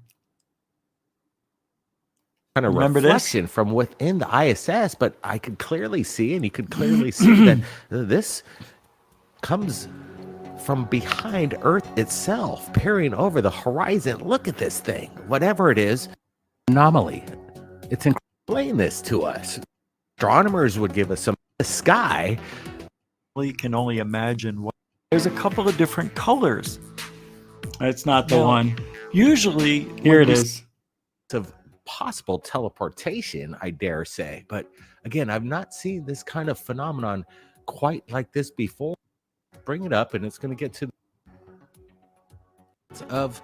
of Remember reflection this? from within the ISS, but I could clearly see, and you could clearly see that this comes from behind Earth itself, peering over the horizon. Look at this thing. Whatever it is, anomaly. It's explain this to us. Astronomers would give us some the sky. We can only imagine what. There's a couple of different colors. That's not the one. Usually, here it is. Of possible teleportation, I dare say. But again, I've not seen this kind of phenomenon quite like this before. Bring it up, and it's going to get to of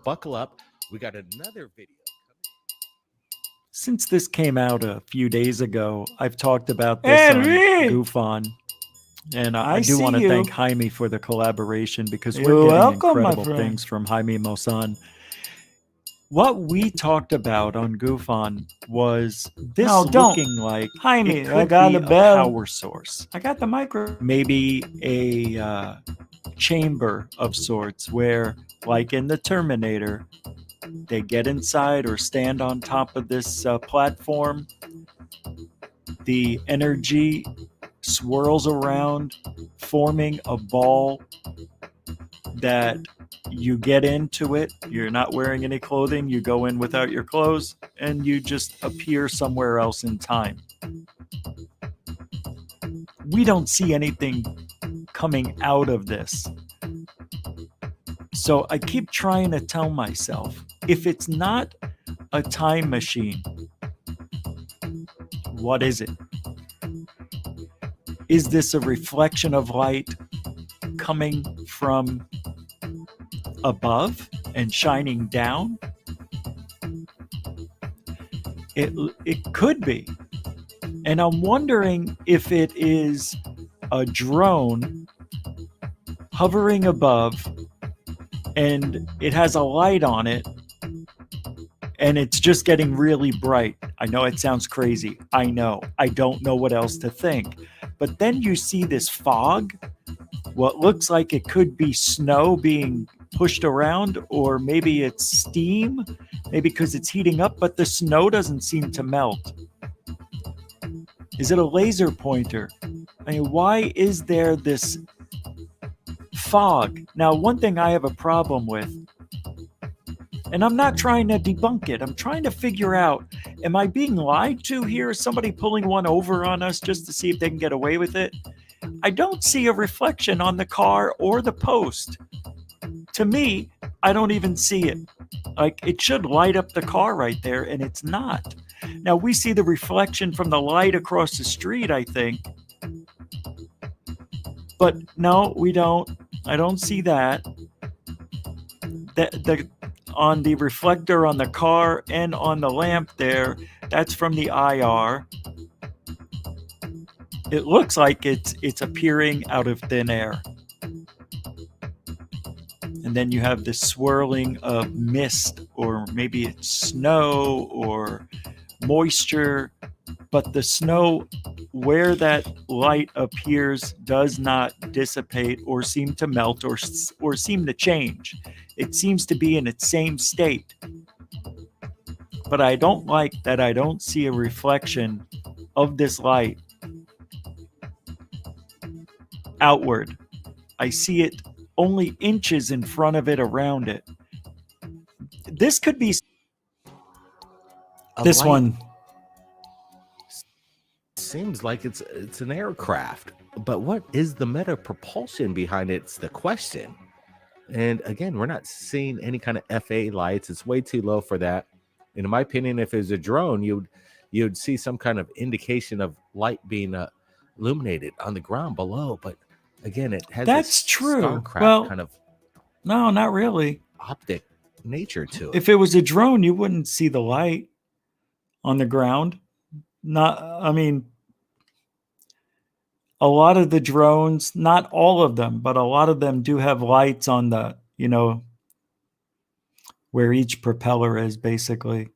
buckle up. We got another video. Since this came out a few days ago, I've talked about this on GoofOn. And I do want to thank Jaime for the collaboration because we're getting incredible things from Jaime Mozan. What we talked about on GoofOn was this looking like Jaime, it could I got be the bell. a power source. I got the micro. Maybe a chamber of sorts where, like in the Terminator, they get inside or stand on top of this platform. The energy swirls around, forming a ball that you get into it. You're not wearing any clothing. You go in without your clothes, and you just appear somewhere else in time. We don't see anything coming out of this. So I keep trying to tell myself, if it's not a time machine, what is it? Is this a reflection of light coming from above and shining down? It could be. And I'm wondering if it is a drone hovering above and it has a light on it and it's just getting really bright. I know it sounds crazy. I know. I don't know what else to think. But then you see this fog, what looks like it could be snow being pushed around, or maybe it's steam, maybe because it's heating up, but the snow doesn't seem to melt. Is it a laser pointer? I mean, why is there this fog? Now, one thing I have a problem with, and I'm not trying to debunk it, I'm trying to figure out, am I being lied to here? Is somebody pulling one over on us just to see if they can get away with it? I don't see a reflection on the car or the post. To me, I don't even see it. Like, it should light up the car right there, and it's not. Now, we see the reflection from the light across the street, I think. But no, we don't. I don't see that. On the reflector on the car and on the lamp there, that's from the IR. It looks like it's appearing out of thin air. And then you have this swirling of mist, or maybe it's snow or moisture but the snow where that light appears does not dissipate or seem to melt or seem to change. It seems to be in its same state. But I don't like that I don't see a reflection of this light outward. I see it only inches in front of it, around it. This could be this light one. Seems like it's an aircraft, but what is the meta propulsion behind it? It's the question. And again, we're not seeing any kind of FA lights. It's way too low for that. And in my opinion, if it was a drone, you'd see some kind of indication of light being illuminated on the ground below. But again, it has That's this true. Starcraft Well, kind of no, not really. optic nature to it. If it was a drone, you wouldn't see the light on the ground. I mean, a lot of the drones, not all of them, but a lot of them do have lights on the, where each propeller is, basically.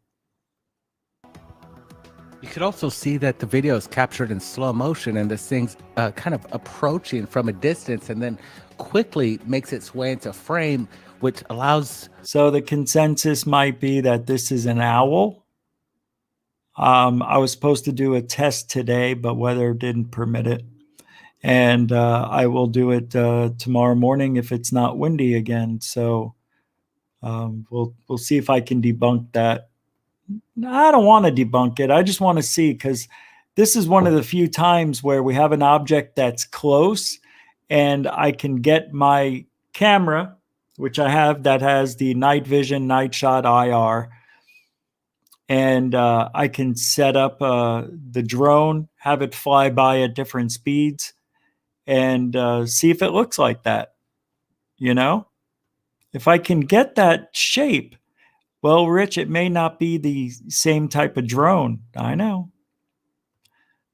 You could also see that the video is captured in slow motion and this thing's kind of approaching from a distance and then quickly makes its way into frame, which allows... So the consensus might be that this is an owl. I was supposed to do a test today, but weather didn't permit it. And I will do it tomorrow morning if it's not windy again. So we'll see if I can debunk that. I don't want to debunk it. I just want to see, because this is one of the few times where we have an object that's close and I can get my camera, which I have, that has the night vision, night shot IR. And I can set up the drone, have it fly by at different speeds, and see if it looks like that. If I can get that shape, well, Rich, it may not be the same type of drone. I know.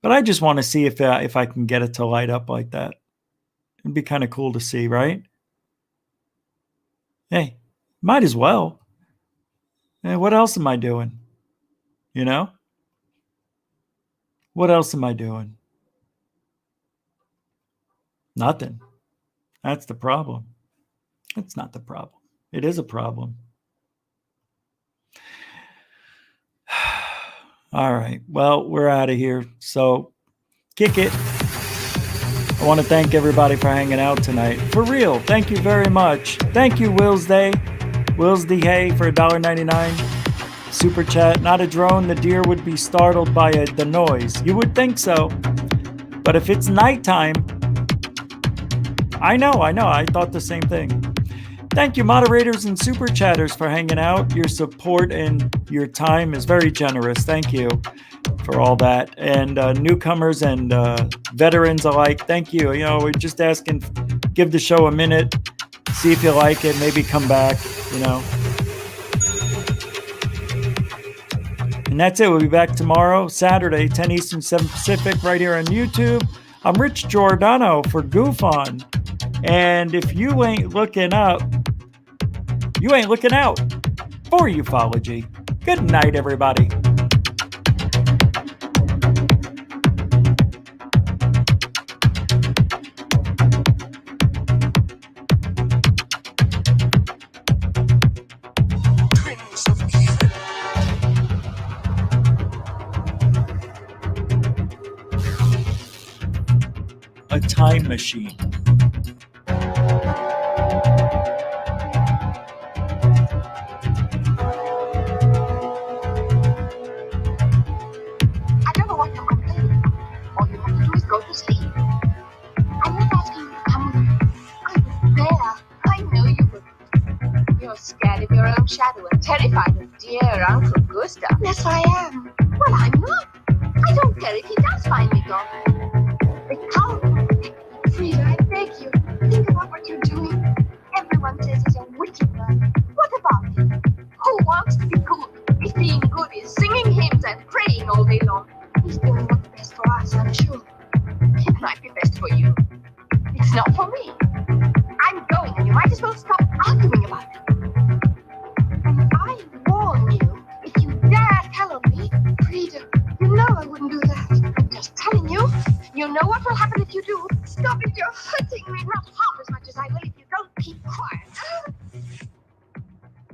But I just want to see if I can get it to light up like that. It'd be kind of cool to see, right? Hey, might as well. Hey, what else am I doing? What else am I doing? Nothing. That's the problem. It's not the problem. It is a problem. All right. Well, we're out of here. So kick it. I want to thank everybody for hanging out tonight. For real. Thank you very much. Thank you, Wills Day. Wills D. Hay for $1.99. Super chat. Not a drone. The deer would be startled by the noise. You would think so. But if it's nighttime, I know. I thought the same thing. Thank you, moderators and super chatters, for hanging out. Your support and your time is very generous. Thank you for all that. And newcomers and veterans alike, thank you. We're just asking, give the show a minute, see if you like it, maybe come back, And that's it. We'll be back tomorrow, Saturday, 10 Eastern, 7 Pacific, right here on YouTube. I'm Rich Giordano for Goof On. And if you ain't looking up, you ain't looking out. For ufology. Good night, everybody. Twins of evil. A time machine. I don't know what you're complaining about. All you have to do is go to sleep. I'm not asking you to come with me. I was there. I know you were. You're scared of your own shadow and terrified of dear Uncle Gustav. Yes, I am. Well, I'm not. I don't care if he does find me gone. But come, Frida, I beg you. Think about what you're doing. Everyone says he's a wicked man. What about him? Who wants to be good if being good is singing hymns and praying all day long? He's doing what's best for us, I'm sure. It might be best for you. It's not for me. I'm going, and you might as well stop arguing about it. And I warn you, if you dare tell on me, Frida, you know I wouldn't do that. I'm just telling you. You know what will happen if you do. Stop it, you're hurting me. Not half as much as I will if you don't keep quiet.